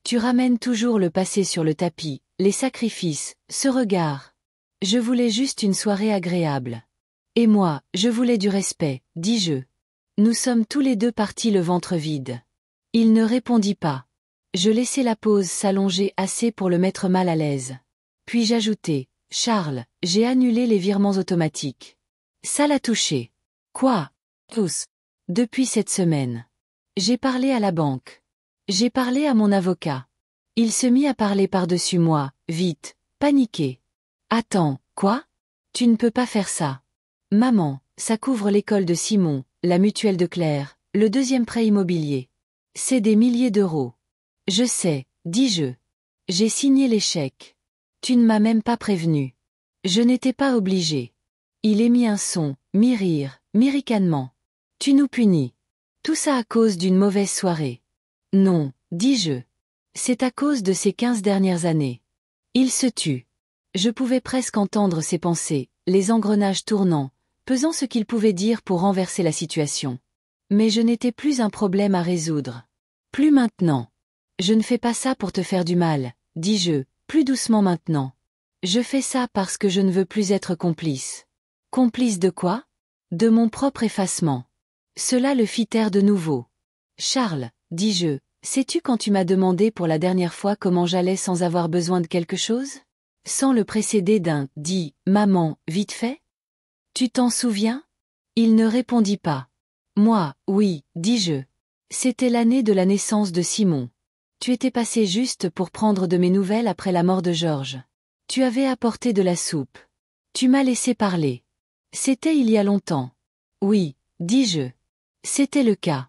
Tu ramènes toujours le passé sur le tapis, les sacrifices, ce regard. Je voulais juste une soirée agréable. Et moi, je voulais du respect, dis-je. Nous sommes tous les deux partis le ventre vide. Il ne répondit pas. Je laissai la pause s'allonger assez pour le mettre mal à l'aise. Puis j'ajoutai, Charles, j'ai annulé les virements automatiques. Ça l'a touché. Quoi? Tous. Depuis cette semaine. J'ai parlé à la banque. J'ai parlé à mon avocat. Il se mit à parler par-dessus moi, vite, paniqué. Attends, quoi? Tu ne peux pas faire ça. Maman, ça couvre l'école de Simon, la mutuelle de Claire, le 2e prêt immobilier. C'est des milliers d'euros. Je sais, dis-je. J'ai signé les chèques. Tu ne m'as même pas prévenu. Je n'étais pas obligée. Il émit un son, mi-rire, mi-ricanement. Tu nous punis. Tout ça à cause d'une mauvaise soirée. Non, dis-je. C'est à cause de ces 15 dernières années. Il se tut. Je pouvais presque entendre ses pensées, les engrenages tournant, pesant ce qu'il pouvait dire pour renverser la situation. Mais je n'étais plus un problème à résoudre. Plus maintenant. Je ne fais pas ça pour te faire du mal, dis-je, plus doucement maintenant. Je fais ça parce que je ne veux plus être complice. Complice de quoi? De mon propre effacement. Cela le fit taire de nouveau. Charles, dis-je, sais-tu quand tu m'as demandé pour la dernière fois comment j'allais sans avoir besoin de quelque chose? Sans le précéder d'un « dis, maman, vite fait ?» Tu t'en souviens? Il ne répondit pas. Moi, oui, dis-je. C'était l'année de la naissance de Simon. Tu étais passé juste pour prendre de mes nouvelles après la mort de Georges. Tu avais apporté de la soupe. Tu m'as laissé parler. C'était il y a longtemps. Oui, dis-je. C'était le cas.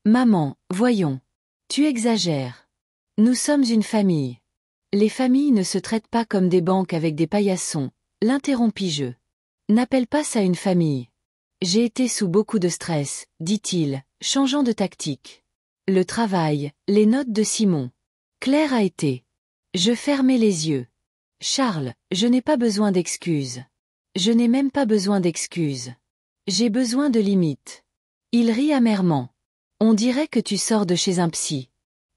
Maman, voyons. Tu exagères. Nous sommes une famille. Les familles ne se traitent pas comme des banques avec des paillassons, l'interrompis-je. N'appelle pas ça une famille. J'ai été sous beaucoup de stress, dit-il, changeant de tactique. Le travail, les notes de Simon. Claire a été. Je fermai les yeux. Charles, je n'ai pas besoin d'excuses. Je n'ai même pas besoin d'excuses. J'ai besoin de limites. Il rit amèrement. On dirait que tu sors de chez un psy.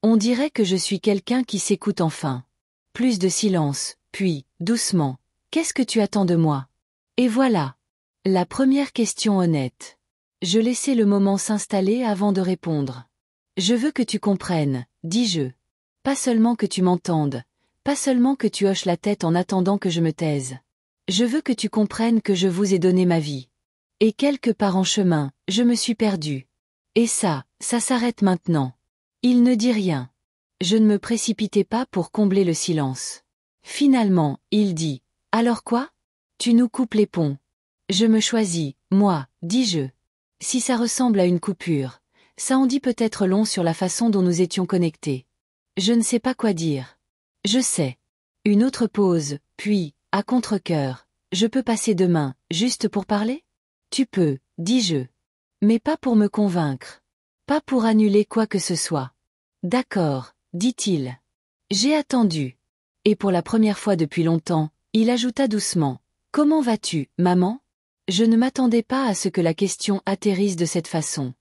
On dirait que je suis quelqu'un qui s'écoute enfin. Plus de silence, puis, doucement. Qu'est-ce que tu attends de moi? Et voilà. La première question honnête. Je laissai le moment s'installer avant de répondre. Je veux que tu comprennes, dis-je. Pas seulement que tu m'entendes, pas seulement que tu hoches la tête en attendant que je me taise. Je veux que tu comprennes que je vous ai donné ma vie. Et quelque part en chemin, je me suis perdue. Et ça s'arrête maintenant. Il ne dit rien. Je ne me précipitais pas pour combler le silence. Finalement, il dit, « Alors quoi? Tu nous coupes les ponts. Je me choisis, moi, dis-je. Si ça ressemble à une coupure, Ça en dit peut-être long sur la façon dont nous étions connectés. Je ne sais pas quoi dire. Je sais. Une autre pause, puis, à contre-cœur, je peux passer demain, juste pour parler? Tu peux, dis-je. Mais pas pour me convaincre. Pas pour annuler quoi que ce soit. D'accord, dit-il. J'ai attendu. Et pour la première fois depuis longtemps, il ajouta doucement. Comment vas-tu, maman? Je ne m'attendais pas à ce que la question atterrisse de cette façon.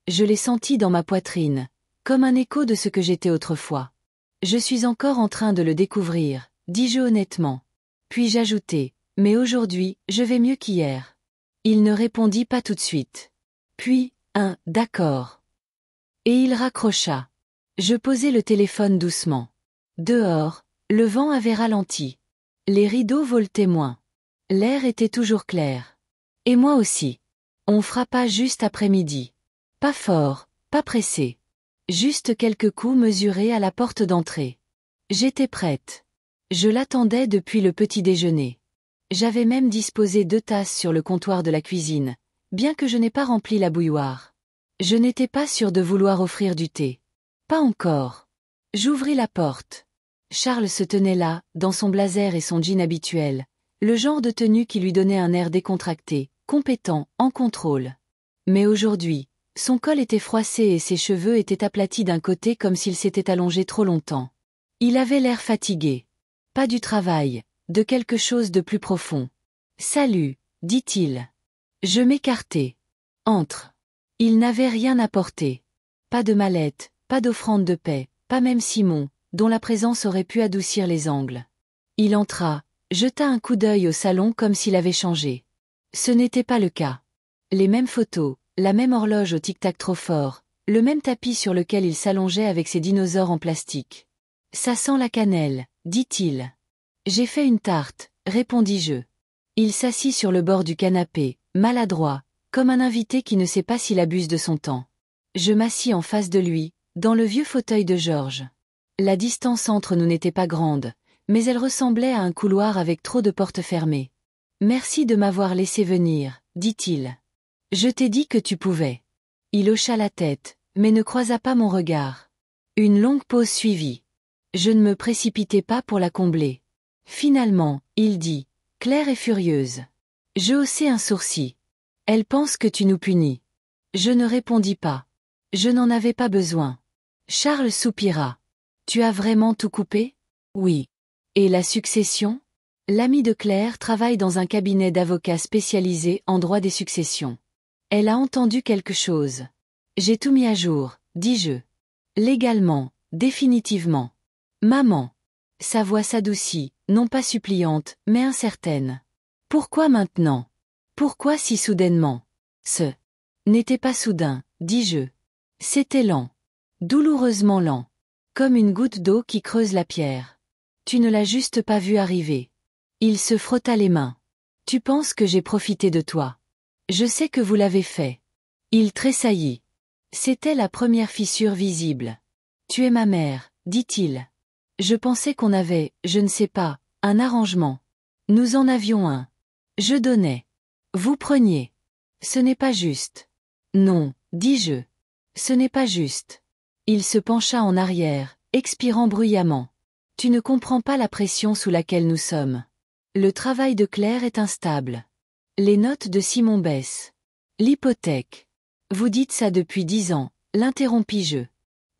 Je l'ai senti dans ma poitrine, comme un écho de ce que j'étais autrefois. Je suis encore en train de le découvrir, dis-je honnêtement. Puis j'ajoutai, mais aujourd'hui, je vais mieux qu'hier. Il ne répondit pas tout de suite. Puis, d'accord. Et il raccrocha. Je posai le téléphone doucement. Dehors, le vent avait ralenti. Les rideaux voletaient moins. L'air était toujours clair. Et moi aussi. On frappa juste après midi. Pas fort, pas pressé. Juste quelques coups mesurés à la porte d'entrée. J'étais prête. Je l'attendais depuis le petit déjeuner. J'avais même disposé 2 tasses sur le comptoir de la cuisine, bien que je n'ai pas rempli la bouilloire. Je n'étais pas sûre de vouloir offrir du thé. Pas encore. J'ouvris la porte. Charles se tenait là, dans son blazer et son jean habituel, le genre de tenue qui lui donnait un air décontracté, compétent, en contrôle. Mais aujourd'hui, son col était froissé et ses cheveux étaient aplatis d'un côté comme s'il s'était allongé trop longtemps. Il avait l'air fatigué. Pas du travail, de quelque chose de plus profond. « Salut », dit-il. Je m'écartai. « Entre ». Il n'avait rien apporté. Pas de mallette, pas d'offrande de paix, pas même Simon, dont la présence aurait pu adoucir les angles. Il entra, jeta un coup d'œil au salon comme s'il avait changé. Ce n'était pas le cas. Les mêmes photos, la même horloge au tic-tac trop fort, le même tapis sur lequel il s'allongeait avec ses dinosaures en plastique. « Ça sent la cannelle », dit-il. « J'ai fait une tarte », répondis-je. Il s'assit sur le bord du canapé, maladroit, comme un invité qui ne sait pas s'il abuse de son temps. Je m'assis en face de lui, dans le vieux fauteuil de Georges. La distance entre nous n'était pas grande, mais elle ressemblait à un couloir avec trop de portes fermées. « Merci de m'avoir laissé venir, dit-il. Je t'ai dit que tu pouvais. Il hocha la tête, mais ne croisa pas mon regard. Une longue pause suivit. Je ne me précipitai pas pour la combler. Finalement, il dit, claire et furieuse. Je haussai un sourcil. Elle pense que tu nous punis. Je ne répondis pas. Je n'en avais pas besoin. Charles soupira. Tu as vraiment tout coupé? Oui. Et la succession? L'amie de Claire travaille dans un cabinet d'avocats spécialisé en droit des successions. Elle a entendu quelque chose. J'ai tout mis à jour, dis-je. Légalement, définitivement. Maman. Sa voix s'adoucit, non pas suppliante, mais incertaine. Pourquoi maintenant? Pourquoi si soudainement? Ce n'était pas soudain, dis-je. C'était lent. Douloureusement lent. Comme une goutte d'eau qui creuse la pierre. Tu ne l'as juste pas vu arriver. Il se frotta les mains. Tu penses que j'ai profité de toi. Je sais que vous l'avez fait. Il tressaillit. C'était la première fissure visible. Tu es ma mère, dit-il. Je pensais qu'on avait, je ne sais pas, un arrangement. Nous en avions un. Je donnais. Vous preniez. Ce n'est pas juste. Non, dis-je. Ce n'est pas juste. Il se pencha en arrière, expirant bruyamment. Tu ne comprends pas la pression sous laquelle nous sommes. Le travail de Claire est instable. Les notes de Simon baissent. L'hypothèque. Vous dites ça depuis 10 ans, l'interrompis-je.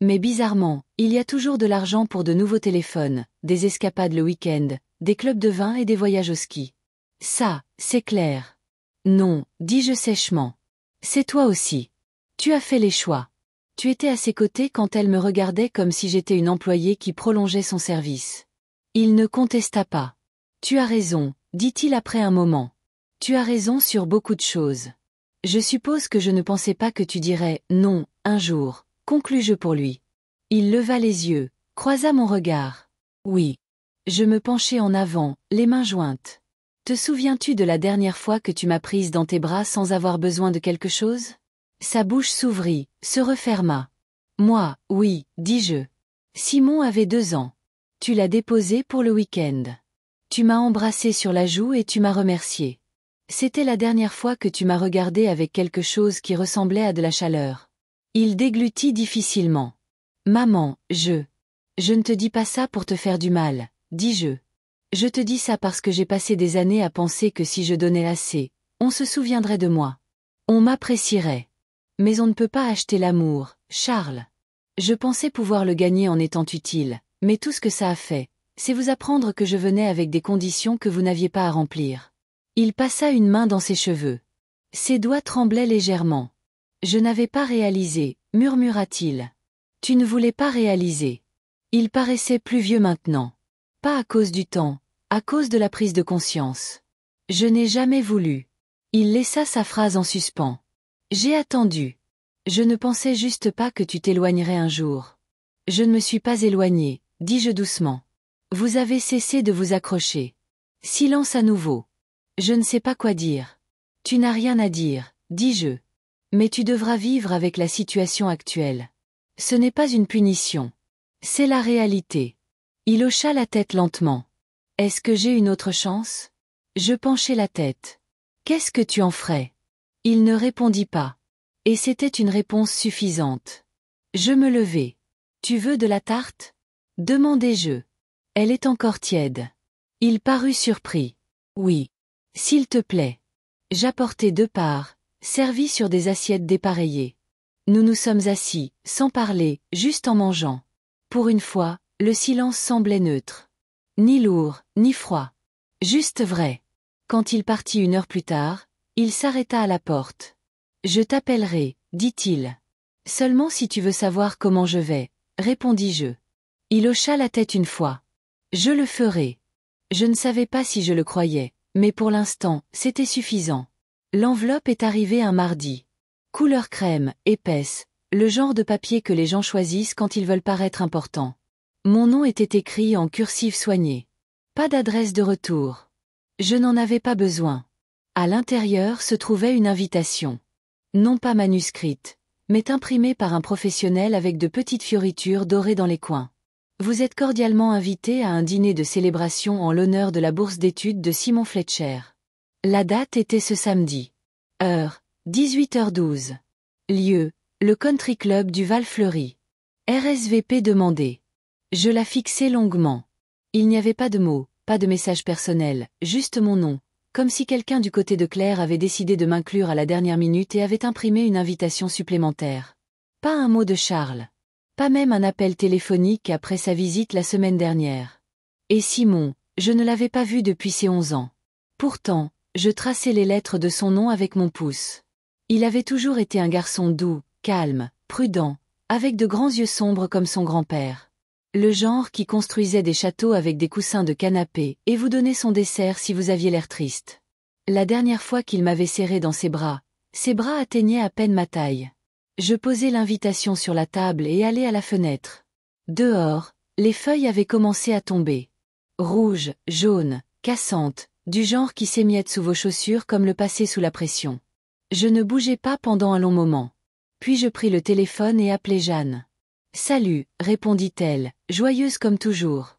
Mais bizarrement, il y a toujours de l'argent pour de nouveaux téléphones, des escapades le week-end, des clubs de vin et des voyages au ski. Ça, c'est clair. Non, dis-je sèchement. C'est toi aussi. Tu as fait les choix. Tu étais à ses côtés quand elle me regardait comme si j'étais une employée qui prolongeait son service. Il ne contesta pas. Tu as raison, dit-il après un moment. Tu as raison sur beaucoup de choses. Je suppose que je ne pensais pas que tu dirais « non » un jour, conclus-je pour lui. Il leva les yeux, croisa mon regard. Oui. Je me penchai en avant, les mains jointes. Te souviens-tu de la dernière fois que tu m'as prise dans tes bras sans avoir besoin de quelque chose? Sa bouche s'ouvrit, se referma. Moi, oui, dis-je. Simon avait 2 ans. Tu l'as déposé pour le week-end. Tu m'as embrassé sur la joue et tu m'as remercié. C'était la dernière fois que tu m'as regardé avec quelque chose qui ressemblait à de la chaleur. Il déglutit difficilement. Maman, je ne te dis pas ça pour te faire du mal, dis-je. Je te dis ça parce que j'ai passé des années à penser que si je donnais assez, on se souviendrait de moi. On m'apprécierait. Mais on ne peut pas acheter l'amour, Charles. Je pensais pouvoir le gagner en étant utile, mais tout ce que ça a fait, c'est vous apprendre que je venais avec des conditions que vous n'aviez pas à remplir. Il passa une main dans ses cheveux. Ses doigts tremblaient légèrement. Je n'avais pas réalisé, murmura-t-il. Tu ne voulais pas réaliser. Il paraissait plus vieux maintenant. Pas à cause du temps, à cause de la prise de conscience. Je n'ai jamais voulu. Il laissa sa phrase en suspens. J'ai attendu. Je ne pensais juste pas que tu t'éloignerais un jour. Je ne me suis pas éloigné, dis-je doucement. Vous avez cessé de vous accrocher. Silence à nouveau. Je ne sais pas quoi dire. Tu n'as rien à dire, dis-je. Mais tu devras vivre avec la situation actuelle. Ce n'est pas une punition. C'est la réalité. Il hocha la tête lentement. Est-ce que j'ai une autre chance? Je penchai la tête. Qu'est-ce que tu en ferais? Il ne répondit pas. Et c'était une réponse suffisante. Je me levai. Tu veux de la tarte? Demandai-je. Elle est encore tiède. Il parut surpris. Oui. S'il te plaît. J'apportai 2 parts, servies sur des assiettes dépareillées. Nous nous sommes assis, sans parler, juste en mangeant. Pour une fois, le silence semblait neutre. Ni lourd, ni froid. Juste vrai. Quand il partit 1 heure plus tard, il s'arrêta à la porte. Je t'appellerai, dit-il. Seulement si tu veux savoir comment je vais, répondis-je. Il hocha la tête une fois. Je le ferai. Je ne savais pas si je le croyais, mais pour l'instant, c'était suffisant. L'enveloppe est arrivée un mardi. Couleur crème, épaisse, le genre de papier que les gens choisissent quand ils veulent paraître importants. Mon nom était écrit en cursive soignée. Pas d'adresse de retour. Je n'en avais pas besoin. À l'intérieur se trouvait une invitation. Non pas manuscrite, mais imprimée par un professionnel avec de petites fioritures dorées dans les coins. Vous êtes cordialement invité à un dîner de célébration en l'honneur de la bourse d'études de Simon Fletcher. La date était ce samedi. Heure, 18h12. Lieu, le country club du Val-Fleury. RSVP demandé. Je la fixai longuement. Il n'y avait pas de mots, pas de message personnel, juste mon nom, comme si quelqu'un du côté de Claire avait décidé de m'inclure à la dernière minute et avait imprimé une invitation supplémentaire. Pas un mot de Charles. Pas même un appel téléphonique après sa visite la semaine dernière. Et Simon, je ne l'avais pas vu depuis ses 11 ans. Pourtant, je traçais les lettres de son nom avec mon pouce. Il avait toujours été un garçon doux, calme, prudent, avec de grands yeux sombres comme son grand-père. Le genre qui construisait des châteaux avec des coussins de canapé et vous donnait son dessert si vous aviez l'air triste. La dernière fois qu'il m'avait serré dans ses bras atteignaient à peine ma taille. Je posai l'invitation sur la table et allai à la fenêtre. Dehors, les feuilles avaient commencé à tomber. Rouges, jaunes, cassantes, du genre qui s'émiettent sous vos chaussures comme le passé sous la pression. Je ne bougeai pas pendant un long moment. Puis je pris le téléphone et appelai Jeanne. « Salut, répondit-elle, joyeuse comme toujours.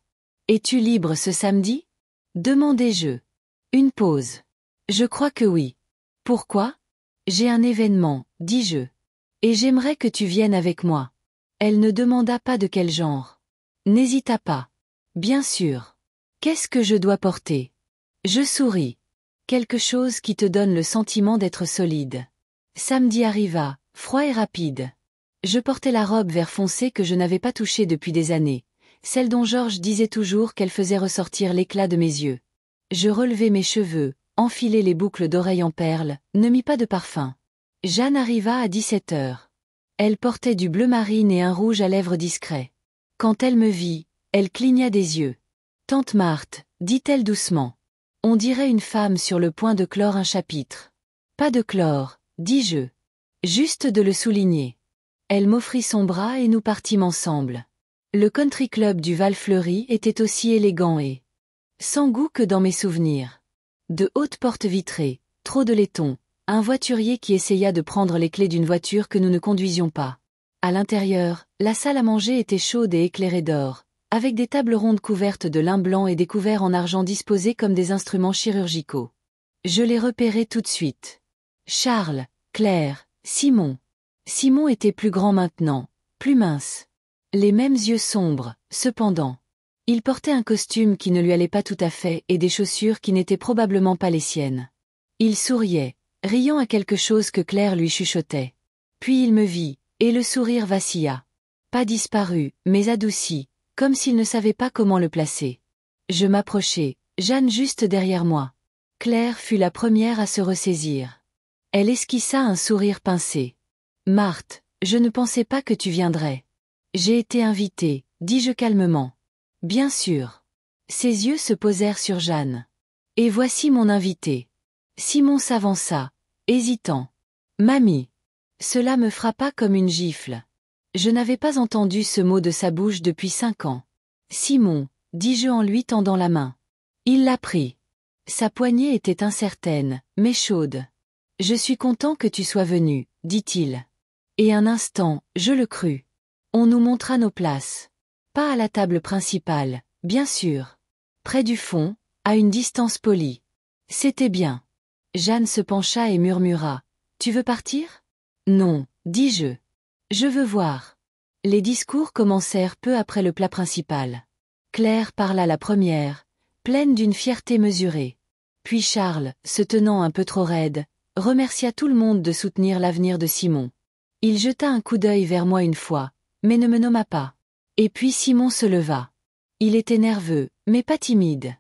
Es-tu libre ce samedi? Demandai-je. Une pause. Je crois que oui. Pourquoi? J'ai un événement, dis-je. Et j'aimerais que tu viennes avec moi. Elle ne demanda pas de quel genre. N'hésita pas. Bien sûr. Qu'est-ce que je dois porter? Je souris. Quelque chose qui te donne le sentiment d'être solide. Samedi arriva, froid et rapide. Je portais la robe vert foncé que je n'avais pas touchée depuis des années, celle dont Georges disait toujours qu'elle faisait ressortir l'éclat de mes yeux. Je relevai mes cheveux, enfilai les boucles d'oreilles en perles, ne mis pas de parfum. Jeanne arriva à 17h. Elle portait du bleu marine et un rouge à lèvres discret. Quand elle me vit, elle cligna des yeux. « Tante Marthe, dit-elle doucement. On dirait une femme sur le point de clore un chapitre. »« Pas de clore, dis-je. Juste de le souligner. » Elle m'offrit son bras et nous partîmes ensemble. Le country club du Val-Fleury était aussi élégant et sans goût que dans mes souvenirs. De hautes portes vitrées, trop de laiton, un voiturier qui essaya de prendre les clés d'une voiture que nous ne conduisions pas. À l'intérieur, la salle à manger était chaude et éclairée d'or, avec des tables rondes couvertes de lin blanc et des couverts en argent disposés comme des instruments chirurgicaux. Je les repérai tout de suite. Charles, Claire, Simon. Simon était plus grand maintenant, plus mince. Les mêmes yeux sombres, cependant. Il portait un costume qui ne lui allait pas tout à fait et des chaussures qui n'étaient probablement pas les siennes. Il souriait, riant à quelque chose que Claire lui chuchotait. Puis il me vit, et le sourire vacilla. Pas disparu, mais adouci, comme s'il ne savait pas comment le placer. Je m'approchai, Jeanne juste derrière moi. Claire fut la première à se ressaisir. Elle esquissa un sourire pincé. « Marthe, je ne pensais pas que tu viendrais. »« J'ai été invitée, » dis-je calmement. « Bien sûr. » Ses yeux se posèrent sur Jeanne. « Et voici mon invité. » Simon s'avança, hésitant. « Mamie. » Cela me frappa comme une gifle. Je n'avais pas entendu ce mot de sa bouche depuis 5 ans. « Simon, » dis-je en lui tendant la main. Il la prit. Sa poignée était incertaine, mais chaude. « Je suis content que tu sois venu, » dit-il. Et un instant, je le crus. On nous montra nos places. Pas à la table principale, bien sûr. Près du fond, à une distance polie. C'était bien. Jeanne se pencha et murmura. « Tu veux partir ?»« Non, » dis-je. « Je veux voir. » Les discours commencèrent peu après le plat principal. Claire parla la première, pleine d'une fierté mesurée. Puis Charles, se tenant un peu trop raide, remercia tout le monde de soutenir l'avenir de Simon. Il jeta un coup d'œil vers moi une fois, mais ne me nomma pas. Et puis Simon se leva. Il était nerveux, mais pas timide.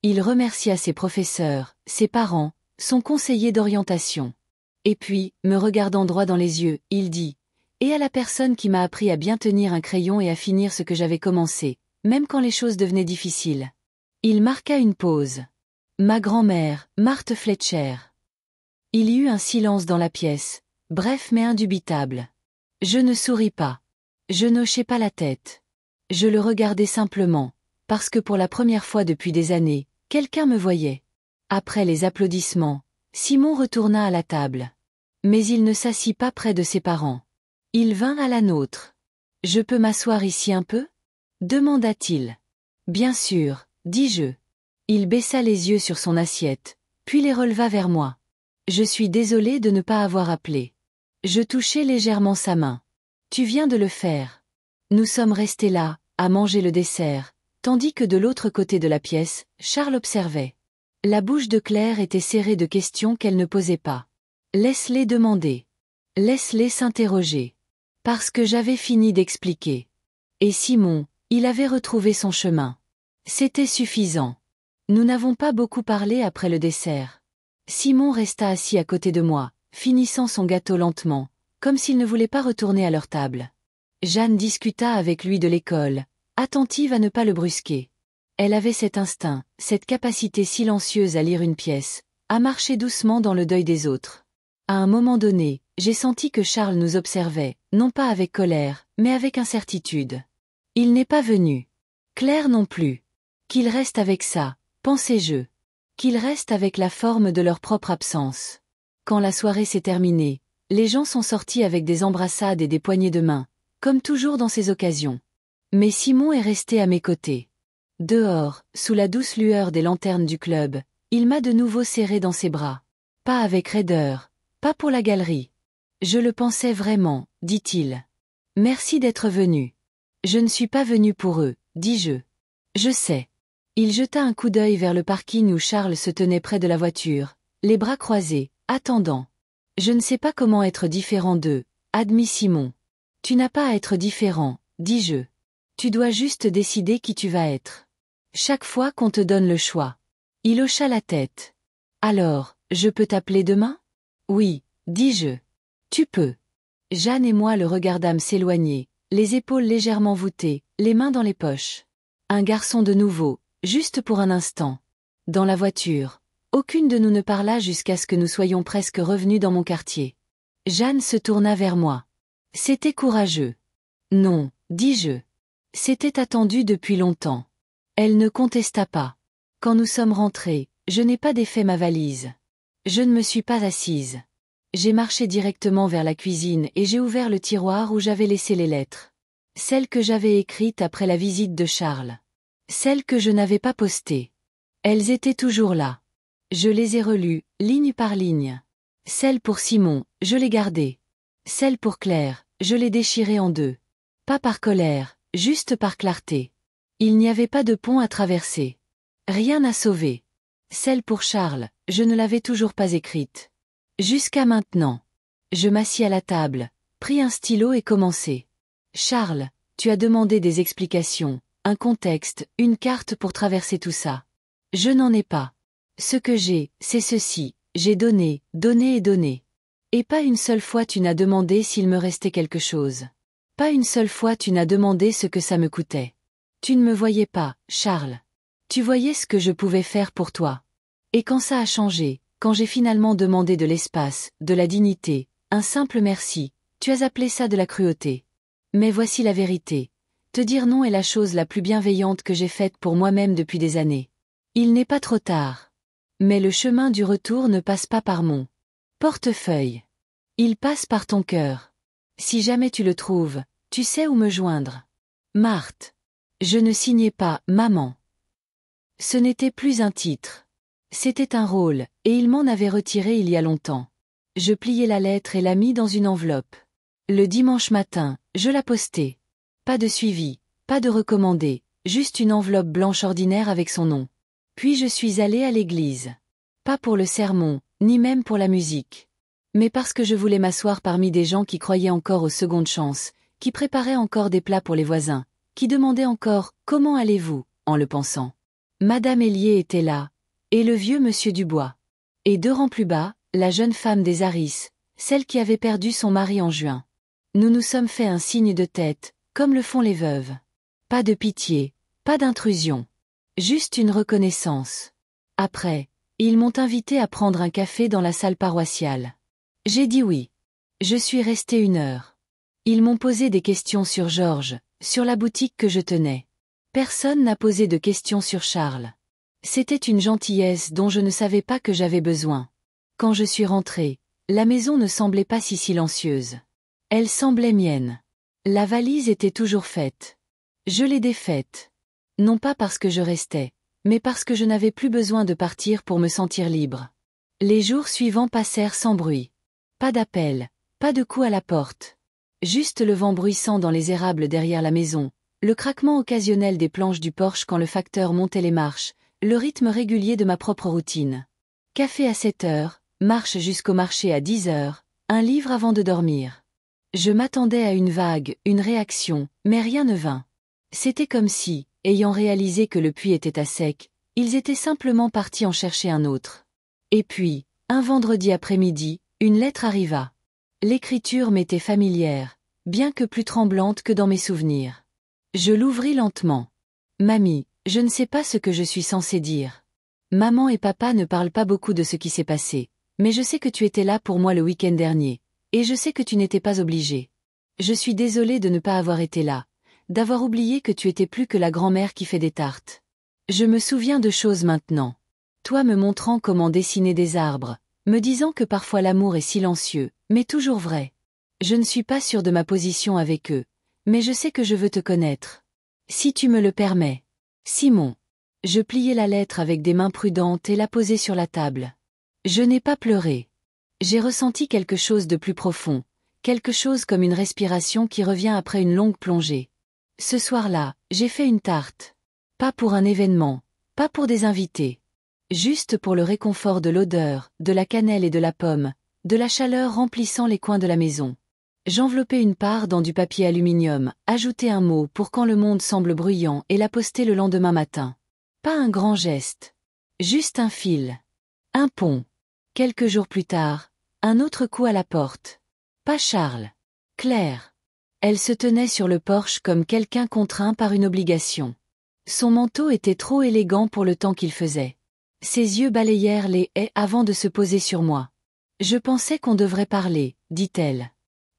Il remercia ses professeurs, ses parents, son conseiller d'orientation. Et puis, me regardant droit dans les yeux, il dit « Et à la personne qui m'a appris à bien tenir un crayon et à finir ce que j'avais commencé, même quand les choses devenaient difficiles. » Il marqua une pause. Ma grand-mère, Marthe Fletcher. Il y eut un silence dans la pièce, bref mais indubitable. Je ne souris pas. Je n'hochai pas la tête. Je le regardais simplement, parce que pour la première fois depuis des années, quelqu'un me voyait. Après les applaudissements, Simon retourna à la table. Mais il ne s'assit pas près de ses parents. Il vint à la nôtre. « Je peux m'asseoir ici un peu ?» demanda-t-il. « Bien sûr, » dis-je. Il baissa les yeux sur son assiette, puis les releva vers moi. Je suis désolé de ne pas avoir appelé. Je touchai légèrement sa main. Tu viens de le faire. Nous sommes restés là, à manger le dessert, tandis que de l'autre côté de la pièce, Charles observait. La bouche de Claire était serrée de questions qu'elle ne posait pas. Laisse-les demander. Laisse-les s'interroger. Parce que j'avais fini d'expliquer. Et Simon, il avait retrouvé son chemin. C'était suffisant. Nous n'avons pas beaucoup parlé après le dessert. Simon resta assis à côté de moi, finissant son gâteau lentement, comme s'il ne voulait pas retourner à leur table. Jeanne discuta avec lui de l'école, attentive à ne pas le brusquer. Elle avait cet instinct, cette capacité silencieuse à lire une pièce, à marcher doucement dans le deuil des autres. À un moment donné, j'ai senti que Charles nous observait, non pas avec colère, mais avec incertitude. Il n'est pas venu. Claire non plus. Qu'il reste avec ça, pensais-je. Qu'ils restent avec la forme de leur propre absence. Quand la soirée s'est terminée, les gens sont sortis avec des embrassades et des poignées de main, comme toujours dans ces occasions. Mais Simon est resté à mes côtés. Dehors, sous la douce lueur des lanternes du club, il m'a de nouveau serré dans ses bras. Pas avec raideur, pas pour la galerie. Je le pensais vraiment, dit-il. Merci d'être venu. Je ne suis pas venu pour eux, dis-je. Je sais. Il jeta un coup d'œil vers le parking où Charles se tenait près de la voiture, les bras croisés, attendant. Je ne sais pas comment être différent d'eux, admit Simon. Tu n'as pas à être différent, dis-je. Tu dois juste décider qui tu vas être. Chaque fois qu'on te donne le choix. Il hocha la tête. Alors, je peux t'appeler demain ? Oui, dis-je. Tu peux. Jeanne et moi le regardâmes s'éloigner, les épaules légèrement voûtées, les mains dans les poches. Un garçon de nouveau, juste pour un instant. Dans la voiture, aucune de nous ne parla jusqu'à ce que nous soyons presque revenus dans mon quartier. Jeanne se tourna vers moi. C'était courageux. Non, dis-je. C'était attendu depuis longtemps. Elle ne contesta pas. Quand nous sommes rentrés, je n'ai pas défait ma valise. Je ne me suis pas assise. J'ai marché directement vers la cuisine et j'ai ouvert le tiroir où j'avais laissé les lettres. Celles que j'avais écrites après la visite de Charles. Celles que je n'avais pas postées. Elles étaient toujours là. Je les ai relues, ligne par ligne. Celles pour Simon, je les gardais. Celle pour Claire, je l'ai déchirée en deux. Pas par colère, juste par clarté. Il n'y avait pas de pont à traverser. Rien à sauver. Celle pour Charles, je ne l'avais toujours pas écrite. Jusqu'à maintenant. Je m'assis à la table, pris un stylo et commençai. Charles, tu as demandé des explications, un contexte, une carte pour traverser tout ça. Je n'en ai pas. Ce que j'ai, c'est ceci, j'ai donné, donné et donné. Et pas une seule fois tu n'as demandé s'il me restait quelque chose. Pas une seule fois tu n'as demandé ce que ça me coûtait. Tu ne me voyais pas, Charles. Tu voyais ce que je pouvais faire pour toi. Et quand ça a changé, quand j'ai finalement demandé de l'espace, de la dignité, un simple merci, tu as appelé ça de la cruauté. Mais voici la vérité. Te dire non est la chose la plus bienveillante que j'ai faite pour moi-même depuis des années. Il n'est pas trop tard. Mais le chemin du retour ne passe pas par mon portefeuille. Il passe par ton cœur. Si jamais tu le trouves, tu sais où me joindre. Marthe. Je ne signais pas « Maman ». Ce n'était plus un titre. C'était un rôle, et il m'en avait retiré il y a longtemps. Je pliai la lettre et la mis dans une enveloppe. Le dimanche matin, je la postai. Pas de suivi, pas de recommandé, juste une enveloppe blanche ordinaire avec son nom. Puis je suis allée à l'église. Pas pour le sermon, ni même pour la musique. Mais parce que je voulais m'asseoir parmi des gens qui croyaient encore aux secondes chances, qui préparaient encore des plats pour les voisins, qui demandaient encore « Comment allez-vous ?» en le pensant. Madame Hélier était là, et le vieux monsieur Dubois. Et 2 rangs plus bas, la jeune femme des Harris, celle qui avait perdu son mari en juin. Nous nous sommes fait un signe de tête, comme le font les veuves. Pas de pitié, pas d'intrusion. Juste une reconnaissance. Après, ils m'ont invité à prendre un café dans la salle paroissiale. J'ai dit oui. Je suis restée 1 heure. Ils m'ont posé des questions sur Georges, sur la boutique que je tenais. Personne n'a posé de questions sur Charles. C'était une gentillesse dont je ne savais pas que j'avais besoin. Quand je suis rentrée, la maison ne semblait pas si silencieuse. Elle semblait mienne. La valise était toujours faite. Je l'ai défaite. Non pas parce que je restais, mais parce que je n'avais plus besoin de partir pour me sentir libre. Les jours suivants passèrent sans bruit. Pas d'appel, pas de coup à la porte. Juste le vent bruissant dans les érables derrière la maison, le craquement occasionnel des planches du porche quand le facteur montait les marches, le rythme régulier de ma propre routine. Café à 7 heures, marche jusqu'au marché à 10 heures, un livre avant de dormir. Je m'attendais à une vague, une réaction, mais rien ne vint. C'était comme si, ayant réalisé que le puits était à sec, ils étaient simplement partis en chercher un autre. Et puis, un vendredi après-midi, une lettre arriva. L'écriture m'était familière, bien que plus tremblante que dans mes souvenirs. Je l'ouvris lentement. Mamie, je ne sais pas ce que je suis censée dire. Maman et papa ne parlent pas beaucoup de ce qui s'est passé, mais je sais que tu étais là pour moi le week-end dernier, et je sais que tu n'étais pas obligée. Je suis désolée de ne pas avoir été là, d'avoir oublié que tu étais plus que la grand-mère qui fait des tartes. Je me souviens de choses maintenant. Toi me montrant comment dessiner des arbres, me disant que parfois l'amour est silencieux, mais toujours vrai. Je ne suis pas sûre de ma position avec eux, mais je sais que je veux te connaître. Si tu me le permets. Simon. Je pliai la lettre avec des mains prudentes et la posai sur la table. Je n'ai pas pleuré. J'ai ressenti quelque chose de plus profond, quelque chose comme une respiration qui revient après une longue plongée. Ce soir-là, j'ai fait une tarte. Pas pour un événement, pas pour des invités. Juste pour le réconfort de l'odeur, de la cannelle et de la pomme, de la chaleur remplissant les coins de la maison. J'enveloppais une part dans du papier aluminium, ajoutais un mot pour quand le monde semble bruyant et la postai le lendemain matin. Pas un grand geste. Juste un fil. Un pont. Quelques jours plus tard, un autre coup à la porte. Pas Charles. Claire. Elle se tenait sur le porche comme quelqu'un contraint par une obligation. Son manteau était trop élégant pour le temps qu'il faisait. Ses yeux balayèrent les haies avant de se poser sur moi. Je pensais qu'on devrait parler, dit-elle.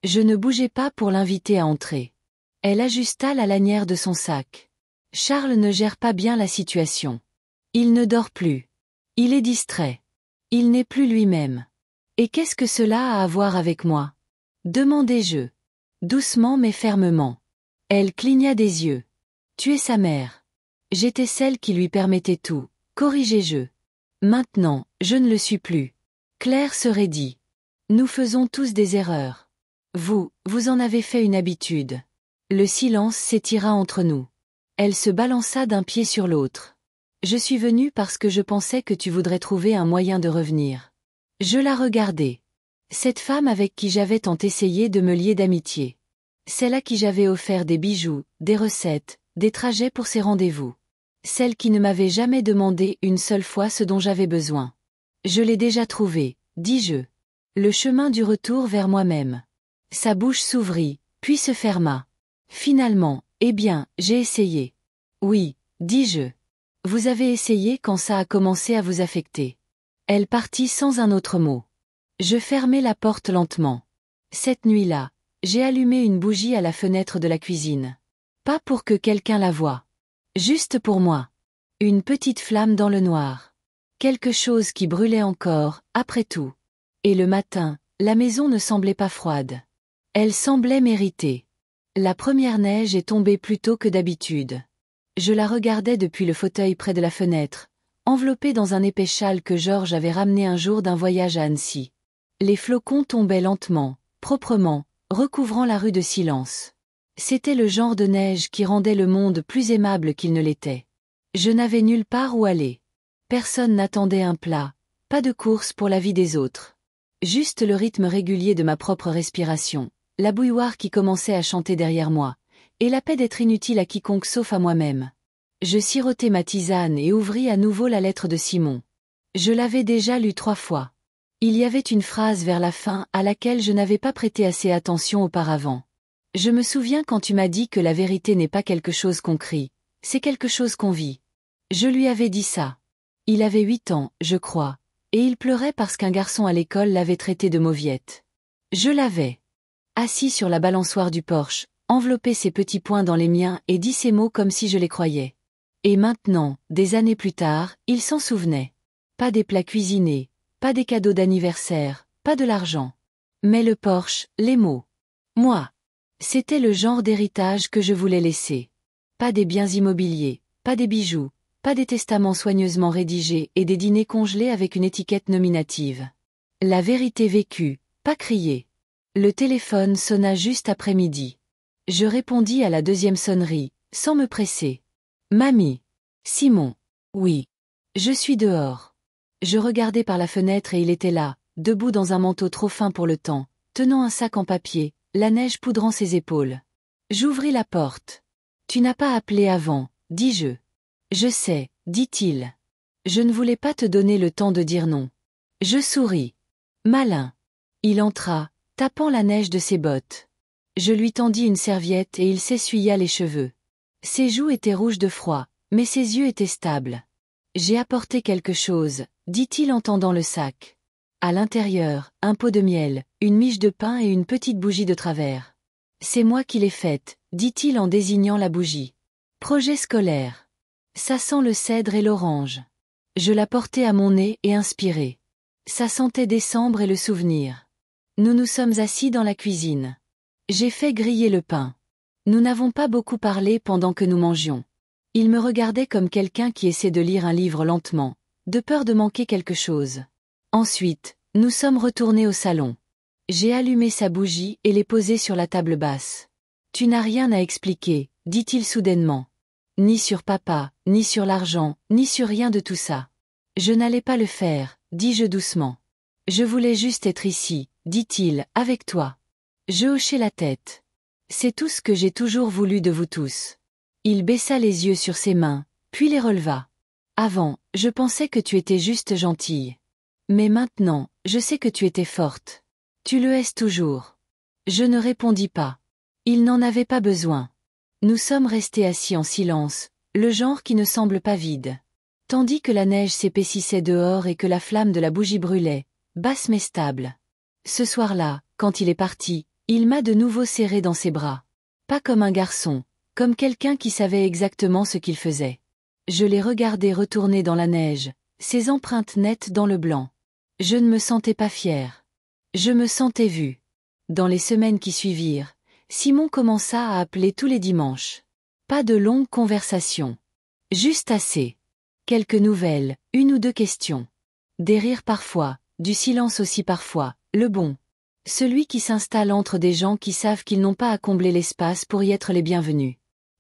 Je ne bougeais pas pour l'inviter à entrer. Elle ajusta la lanière de son sac. Charles ne gère pas bien la situation. Il ne dort plus. Il est distrait. Il n'est plus lui-même. Et qu'est-ce que cela a à voir avec moi? Demandai-je. Doucement mais fermement. Elle cligna des yeux. Tu es sa mère. J'étais celle qui lui permettait tout, corrigeai-je. Maintenant, je ne le suis plus. Claire se raidit. Nous faisons tous des erreurs. Vous en avez fait une habitude. Le silence s'étira entre nous. Elle se balança d'un pied sur l'autre. Je suis venue parce que je pensais que tu voudrais trouver un moyen de revenir. Je la regardai. Cette femme avec qui j'avais tant essayé de me lier d'amitié. Celle à qui j'avais offert des bijoux, des recettes, des trajets pour ses rendez-vous. Celle qui ne m'avait jamais demandé une seule fois ce dont j'avais besoin. Je l'ai déjà trouvée, dis-je. Le chemin du retour vers moi-même. Sa bouche s'ouvrit, puis se ferma. Finalement, eh bien, j'ai essayé. Oui, dis-je. Vous avez essayé quand ça a commencé à vous affecter. Elle partit sans un autre mot. Je fermai la porte lentement. Cette nuit-là, j'ai allumé une bougie à la fenêtre de la cuisine. Pas pour que quelqu'un la voie. Juste pour moi. Une petite flamme dans le noir. Quelque chose qui brûlait encore, après tout. Et le matin, la maison ne semblait pas froide. Elle semblait méritée. La première neige est tombée plus tôt que d'habitude. Je la regardais depuis le fauteuil près de la fenêtre, enveloppée dans un épais châle que Georges avait ramené un jour d'un voyage à Annecy. Les flocons tombaient lentement, proprement, recouvrant la rue de silence. C'était le genre de neige qui rendait le monde plus aimable qu'il ne l'était. Je n'avais nulle part où aller. Personne n'attendait un plat, pas de course pour la vie des autres. Juste le rythme régulier de ma propre respiration, la bouilloire qui commençait à chanter derrière moi, et la paix d'être inutile à quiconque sauf à moi-même. Je sirotai ma tisane et ouvris à nouveau la lettre de Simon. Je l'avais déjà lue 3 fois. Il y avait une phrase vers la fin à laquelle je n'avais pas prêté assez attention auparavant. Je me souviens quand tu m'as dit que la vérité n'est pas quelque chose qu'on crie, c'est quelque chose qu'on vit. Je lui avais dit ça. Il avait 8 ans, je crois, et il pleurait parce qu'un garçon à l'école l'avait traité de mauviette. Je l'avais. Assis sur la balançoire du porche, enveloppé ses petits poings dans les miens et dit ces mots comme si je les croyais. Et maintenant, des années plus tard, il s'en souvenait. Pas des plats cuisinés, pas des cadeaux d'anniversaire, pas de l'argent. Mais le Porsche, les mots. Moi. C'était le genre d'héritage que je voulais laisser. Pas des biens immobiliers, pas des bijoux, pas des testaments soigneusement rédigés et des dîners congelés avec une étiquette nominative. La vérité vécue, pas criée. Le téléphone sonna juste après midi. Je répondis à la 2e sonnerie, sans me presser. Mamie. Simon. Oui. Je suis dehors. Je regardais par la fenêtre et il était là, debout dans un manteau trop fin pour le temps, tenant un sac en papier, la neige poudrant ses épaules. J'ouvris la porte. Tu n'as pas appelé avant, dis-je. Je sais, dit-il. Je ne voulais pas te donner le temps de dire non. Je souris. Malin. Il entra, tapant la neige de ses bottes. Je lui tendis une serviette et il s'essuya les cheveux. Ses joues étaient rouges de froid, mais ses yeux étaient stables. J'ai apporté quelque chose, dit-il en tendant le sac. À l'intérieur, un pot de miel, une miche de pain et une petite bougie de travers. C'est moi qui l'ai faite, dit-il en désignant la bougie. Projet scolaire. Ça sent le cèdre et l'orange. Je la portai à mon nez et inspirai. Ça sentait décembre et le souvenir. Nous nous sommes assis dans la cuisine. J'ai fait griller le pain. Nous n'avons pas beaucoup parlé pendant que nous mangions. Il me regardait comme quelqu'un qui essaie de lire un livre lentement, de peur de manquer quelque chose. Ensuite, nous sommes retournés au salon. J'ai allumé sa bougie et l'ai posée sur la table basse. Tu n'as rien à expliquer, dit-il soudainement. Ni sur papa, ni sur l'argent, ni sur rien de tout ça. Je n'allais pas le faire, dis-je doucement. Je voulais juste être ici, dit-il, avec toi. Je hochai la tête. C'est tout ce que j'ai toujours voulu de vous tous. Il baissa les yeux sur ses mains, puis les releva. Avant, je pensais que tu étais juste gentille. Mais maintenant, je sais que tu étais forte. Tu le es toujours. Je ne répondis pas. Il n'en avait pas besoin. Nous sommes restés assis en silence, le genre qui ne semble pas vide. Tandis que la neige s'épaississait dehors et que la flamme de la bougie brûlait, basse mais stable. Ce soir-là, quand il est parti, il m'a de nouveau serré dans ses bras. Pas comme un garçon, comme quelqu'un qui savait exactement ce qu'il faisait. Je l'ai regardé retourner dans la neige, ses empreintes nettes dans le blanc. Je ne me sentais pas fière. Je me sentais vue. Dans les semaines qui suivirent, Simon commença à appeler tous les dimanches. Pas de longues conversations. Juste assez. Quelques nouvelles, 1 ou 2 questions. Des rires parfois, du silence aussi parfois, le bon. Celui qui s'installe entre des gens qui savent qu'ils n'ont pas à combler l'espace pour y être les bienvenus.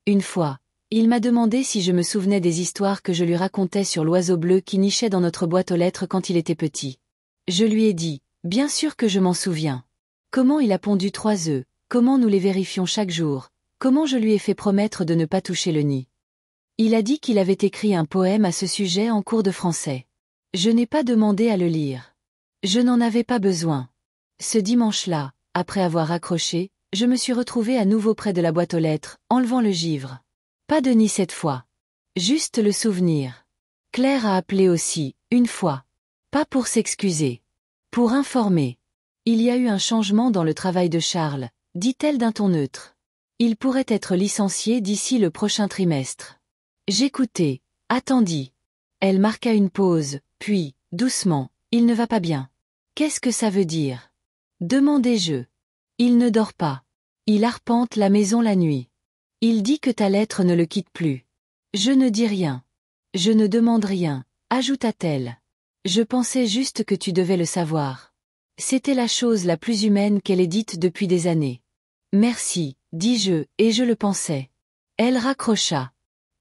Une fois, il m'a demandé si je me souvenais des histoires que je lui racontais sur l'oiseau bleu qui nichait dans notre boîte aux lettres quand il était petit. Je lui ai dit, bien sûr que je m'en souviens. Comment il a pondu 3 œufs, comment nous les vérifions chaque jour, comment je lui ai fait promettre de ne pas toucher le nid. Il a dit qu'il avait écrit un poème à ce sujet en cours de français. Je n'ai pas demandé à le lire. Je n'en avais pas besoin. Ce dimanche-là, après avoir raccroché, je me suis retrouvée à nouveau près de la boîte aux lettres, enlevant le givre. Pas de nid cette fois. Juste le souvenir. Claire a appelé aussi, une fois. Pas pour s'excuser. Pour informer. Il y a eu un changement dans le travail de Charles, dit-elle d'un ton neutre. Il pourrait être licencié d'ici le prochain trimestre. J'écoutais, attendis. Elle marqua une pause, puis, doucement, il ne va pas bien. Qu'est-ce que ça veut dire? Demandai-je. Il ne dort pas. Il arpente la maison la nuit. Il dit que ta lettre ne le quitte plus. Je ne dis rien. Je ne demande rien, ajouta-t-elle. Je pensais juste que tu devais le savoir. C'était la chose la plus humaine qu'elle ait dite depuis des années. Merci, dis-je, et je le pensais. Elle raccrocha.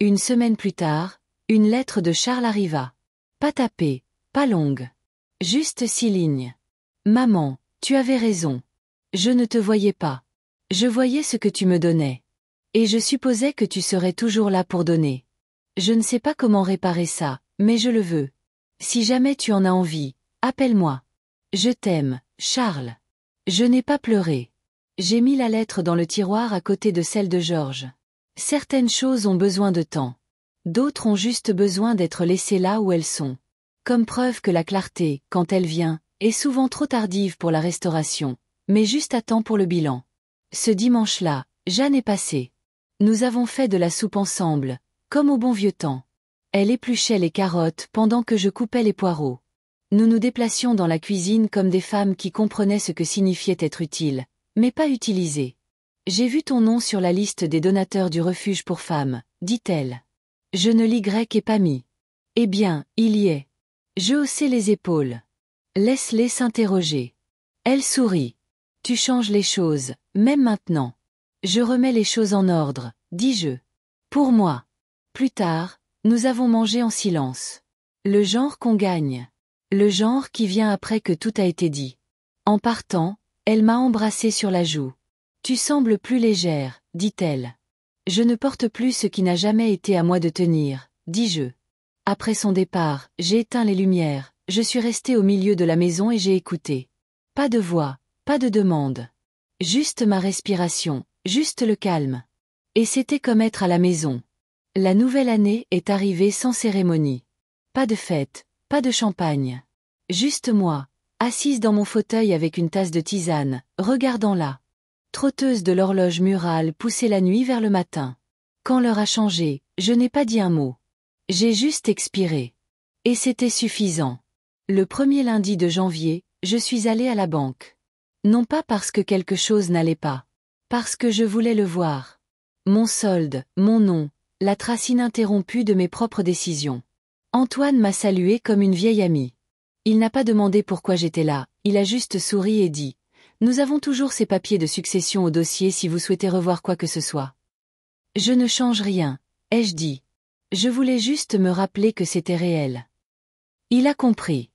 Une semaine plus tard, une lettre de Charles arriva. Pas tapée, pas longue. Juste 6 lignes. Maman, tu avais raison. Je ne te voyais pas. Je voyais ce que tu me donnais. Et je supposais que tu serais toujours là pour donner. Je ne sais pas comment réparer ça, mais je le veux. Si jamais tu en as envie, appelle-moi. Je t'aime, Charles. Je n'ai pas pleuré. J'ai mis la lettre dans le tiroir à côté de celle de Georges. Certaines choses ont besoin de temps. D'autres ont juste besoin d'être laissées là où elles sont. Comme preuve que la clarté, quand elle vient, est souvent trop tardive pour la restauration, mais juste à temps pour le bilan. Ce dimanche-là, Jeanne est passée. Nous avons fait de la soupe ensemble, comme au bon vieux temps. Elle épluchait les carottes pendant que je coupais les poireaux. Nous nous déplacions dans la cuisine comme des femmes qui comprenaient ce que signifiait être utile, mais pas utilisé. J'ai vu ton nom sur la liste des donateurs du refuge pour femmes, dit-elle. Je ne l'y ai pas mis. Eh bien, il y est. Je haussai les épaules. Laisse-les s'interroger. Elle sourit. Tu changes les choses, même maintenant. Je remets les choses en ordre, dis-je. Pour moi. Plus tard, nous avons mangé en silence. Le genre qu'on gagne. Le genre qui vient après que tout a été dit. En partant, elle m'a embrassé sur la joue. Tu sembles plus légère, dit-elle. Je ne porte plus ce qui n'a jamais été à moi de tenir, dis-je. Après son départ, j'ai éteint les lumières, je suis restée au milieu de la maison et j'ai écouté. Pas de voix, pas de demande. Juste ma respiration, juste le calme. Et c'était comme être à la maison. La nouvelle année est arrivée sans cérémonie. Pas de fête, pas de champagne. Juste moi, assise dans mon fauteuil avec une tasse de tisane, regardant la trotteuse de l'horloge murale pousser la nuit vers le matin. Quand l'heure a changé, je n'ai pas dit un mot. J'ai juste expiré. Et c'était suffisant. Le premier lundi de janvier, je suis allée à la banque. Non pas parce que quelque chose n'allait pas. Parce que je voulais le voir. Mon solde, mon nom, la trace ininterrompue de mes propres décisions. Antoine m'a salué comme une vieille amie. Il n'a pas demandé pourquoi j'étais là, il a juste souri et dit « Nous avons toujours ces papiers de succession au dossier si vous souhaitez revoir quoi que ce soit. » Je ne change rien, ai-je dit. Je voulais juste me rappeler que c'était réel. Il a compris.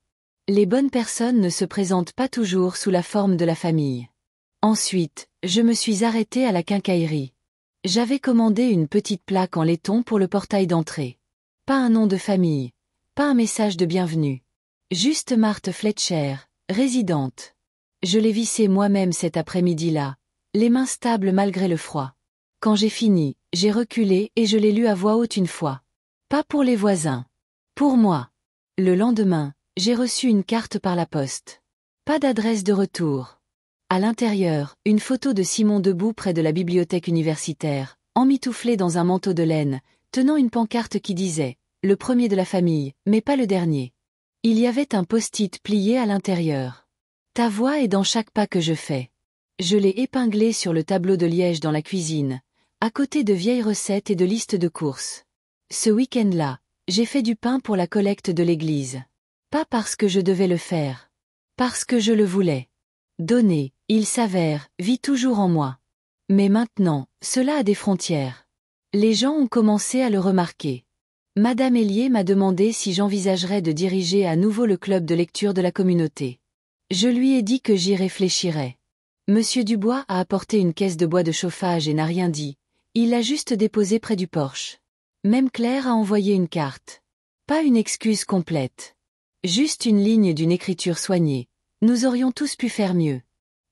Les bonnes personnes ne se présentent pas toujours sous la forme de la famille. Ensuite, je me suis arrêtée à la quincaillerie. J'avais commandé une petite plaque en laiton pour le portail d'entrée. Pas un nom de famille, pas un message de bienvenue. Juste Marthe Fletcher, résidente. Je l'ai vissé moi-même cet après-midi-là, les mains stables malgré le froid. Quand j'ai fini, j'ai reculé et je l'ai lu à voix haute une fois. Pas pour les voisins. Pour moi. Le lendemain, j'ai reçu une carte par la poste. Pas d'adresse de retour. À l'intérieur, une photo de Simon debout près de la bibliothèque universitaire, emmitouflé dans un manteau de laine, tenant une pancarte qui disait « Le premier de la famille, mais pas le dernier ». Il y avait un post-it plié à l'intérieur. Ta voix est dans chaque pas que je fais. Je l'ai épinglé sur le tableau de liège dans la cuisine, à côté de vieilles recettes et de listes de courses. Ce week-end-là, j'ai fait du pain pour la collecte de l'église. Pas parce que je devais le faire. Parce que je le voulais. Donner, Il s'avère, vit toujours en moi. Mais maintenant, cela a des frontières. Les gens ont commencé à le remarquer. Madame Hélier m'a demandé si j'envisagerais de diriger à nouveau le club de lecture de la communauté. Je lui ai dit que j'y réfléchirais. Monsieur Dubois a apporté une caisse de bois de chauffage et n'a rien dit. Il l'a juste déposée près du porche. Même Claire a envoyé une carte. Pas une excuse complète. Juste une ligne d'une écriture soignée. Nous aurions tous pu faire mieux.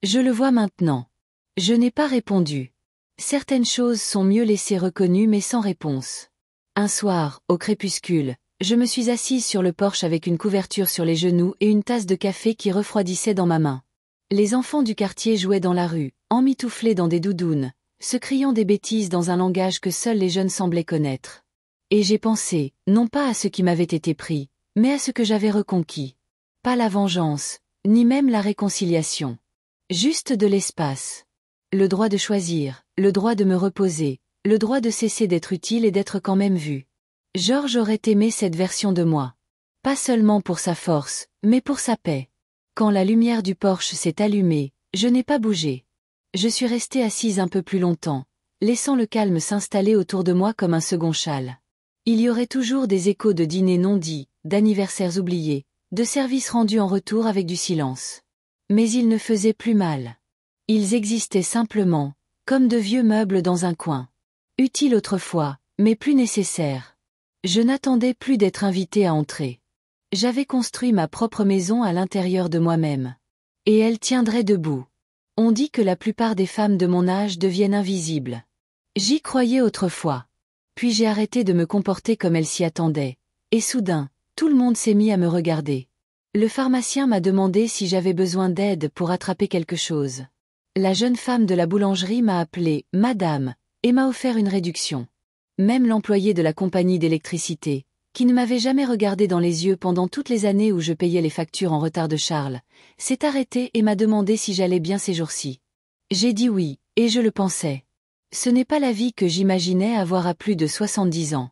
Je le vois maintenant. Je n'ai pas répondu. Certaines choses sont mieux laissées reconnues mais sans réponse. Un soir, au crépuscule, je me suis assise sur le porche avec une couverture sur les genoux et une tasse de café qui refroidissait dans ma main. Les enfants du quartier jouaient dans la rue, emmitouflés dans des doudounes, se criant des bêtises dans un langage que seuls les jeunes semblaient connaître. Et j'ai pensé, non pas à ce qui m'avait été pris, mais à ce que j'avais reconquis. Pas la vengeance, ni même la réconciliation. Juste de l'espace. Le droit de choisir, le droit de me reposer, le droit de cesser d'être utile et d'être quand même vu. Georges aurait aimé cette version de moi. Pas seulement pour sa force, mais pour sa paix. Quand la lumière du porche s'est allumée, je n'ai pas bougé. Je suis restée assise un peu plus longtemps, laissant le calme s'installer autour de moi comme un second châle. Il y aurait toujours des échos de dîners non dits, d'anniversaires oubliés, de services rendus en retour avec du silence. Mais ils ne faisaient plus mal. Ils existaient simplement, comme de vieux meubles dans un coin. Utiles autrefois, mais plus nécessaires. Je n'attendais plus d'être invitée à entrer. J'avais construit ma propre maison à l'intérieur de moi-même. Et elle tiendrait debout. On dit que la plupart des femmes de mon âge deviennent invisibles. J'y croyais autrefois. Puis j'ai arrêté de me comporter comme elle s'y attendait. Et soudain, tout le monde s'est mis à me regarder. Le pharmacien m'a demandé si j'avais besoin d'aide pour attraper quelque chose. La jeune femme de la boulangerie m'a appelée « Madame » et m'a offert une réduction. Même l'employé de la compagnie d'électricité, qui ne m'avait jamais regardé dans les yeux pendant toutes les années où je payais les factures en retard de Charles, s'est arrêté et m'a demandé si j'allais bien ces jours-ci. J'ai dit oui, et je le pensais. Ce n'est pas la vie que j'imaginais avoir à plus de 70 ans.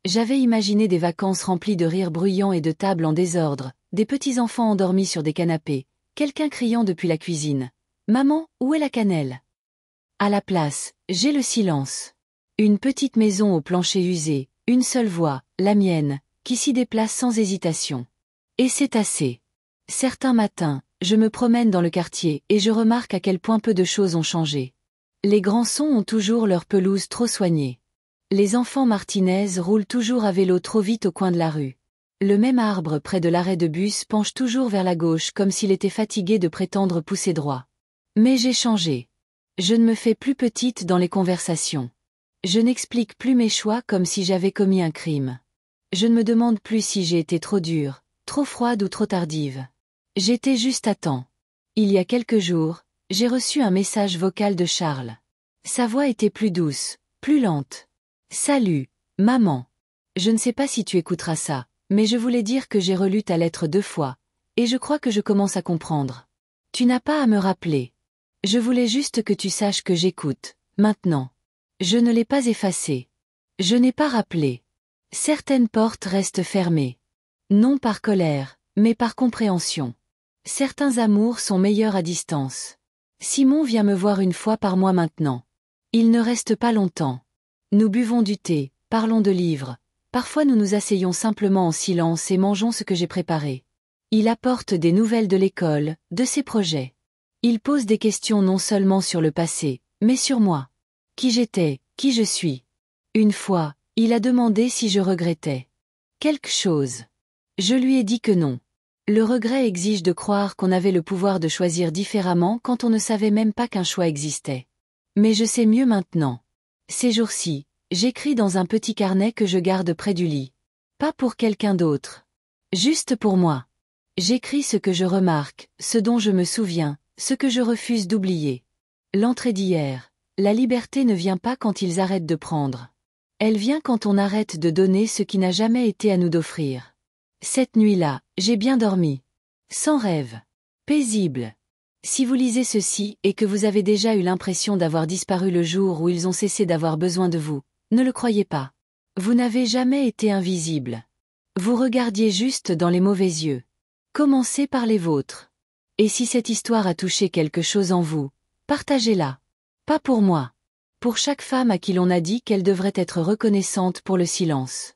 J'avais imaginé des vacances remplies de rires bruyants et de tables en désordre, des petits-enfants endormis sur des canapés, quelqu'un criant depuis la cuisine. « Maman, où est la cannelle ?» À la place, j'ai le silence. Une petite maison au plancher usé, une seule voix, la mienne, qui s'y déplace sans hésitation. Et c'est assez. Certains matins, je me promène dans le quartier et je remarque à quel point peu de choses ont changé. Les Granson ont toujours leur pelouse trop soignée. Les enfants Martinez roulent toujours à vélo trop vite au coin de la rue. Le même arbre près de l'arrêt de bus penche toujours vers la gauche comme s'il était fatigué de prétendre pousser droit. Mais j'ai changé. Je ne me fais plus petite dans les conversations. Je n'explique plus mes choix comme si j'avais commis un crime. Je ne me demande plus si j'ai été trop dure, trop froide ou trop tardive. J'étais juste à temps. Il y a quelques jours, j'ai reçu un message vocal de Charles. Sa voix était plus douce, plus lente. « Salut, maman. Je ne sais pas si tu écouteras ça, mais je voulais dire que j'ai relu ta lettre 2 fois, et je crois que je commence à comprendre. Tu n'as pas à me rappeler. Je voulais juste que tu saches que j'écoute, maintenant. Je ne l'ai pas effacé. Je n'ai pas rappelé. Certaines portes restent fermées. Non par colère, mais par compréhension. Certains amours sont meilleurs à distance. Simon vient me voir une fois par mois maintenant. Il ne reste pas longtemps. Nous buvons du thé, parlons de livres. Parfois nous nous asseyons simplement en silence et mangeons ce que j'ai préparé. Il apporte des nouvelles de l'école, de ses projets. Il pose des questions non seulement sur le passé, mais sur moi. Qui j'étais, qui je suis. Une fois, il a demandé si je regrettais quelque chose. Je lui ai dit que non. Le regret exige de croire qu'on avait le pouvoir de choisir différemment quand on ne savait même pas qu'un choix existait. Mais je sais mieux maintenant. Ces jours-ci, j'écris dans un petit carnet que je garde près du lit. Pas pour quelqu'un d'autre. Juste pour moi. J'écris ce que je remarque, ce dont je me souviens, ce que je refuse d'oublier. L'entrée d'hier. La liberté ne vient pas quand ils arrêtent de prendre. Elle vient quand on arrête de donner ce qui n'a jamais été à nous d'offrir. Cette nuit-là, j'ai bien dormi. Sans rêve. Paisible. Si vous lisez ceci et que vous avez déjà eu l'impression d'avoir disparu le jour où ils ont cessé d'avoir besoin de vous, ne le croyez pas. Vous n'avez jamais été invisible. Vous regardiez juste dans les mauvais yeux. Commencez par les vôtres. Et si cette histoire a touché quelque chose en vous, partagez-la. Pas pour moi. Pour chaque femme à qui l'on a dit qu'elle devrait être reconnaissante pour le silence.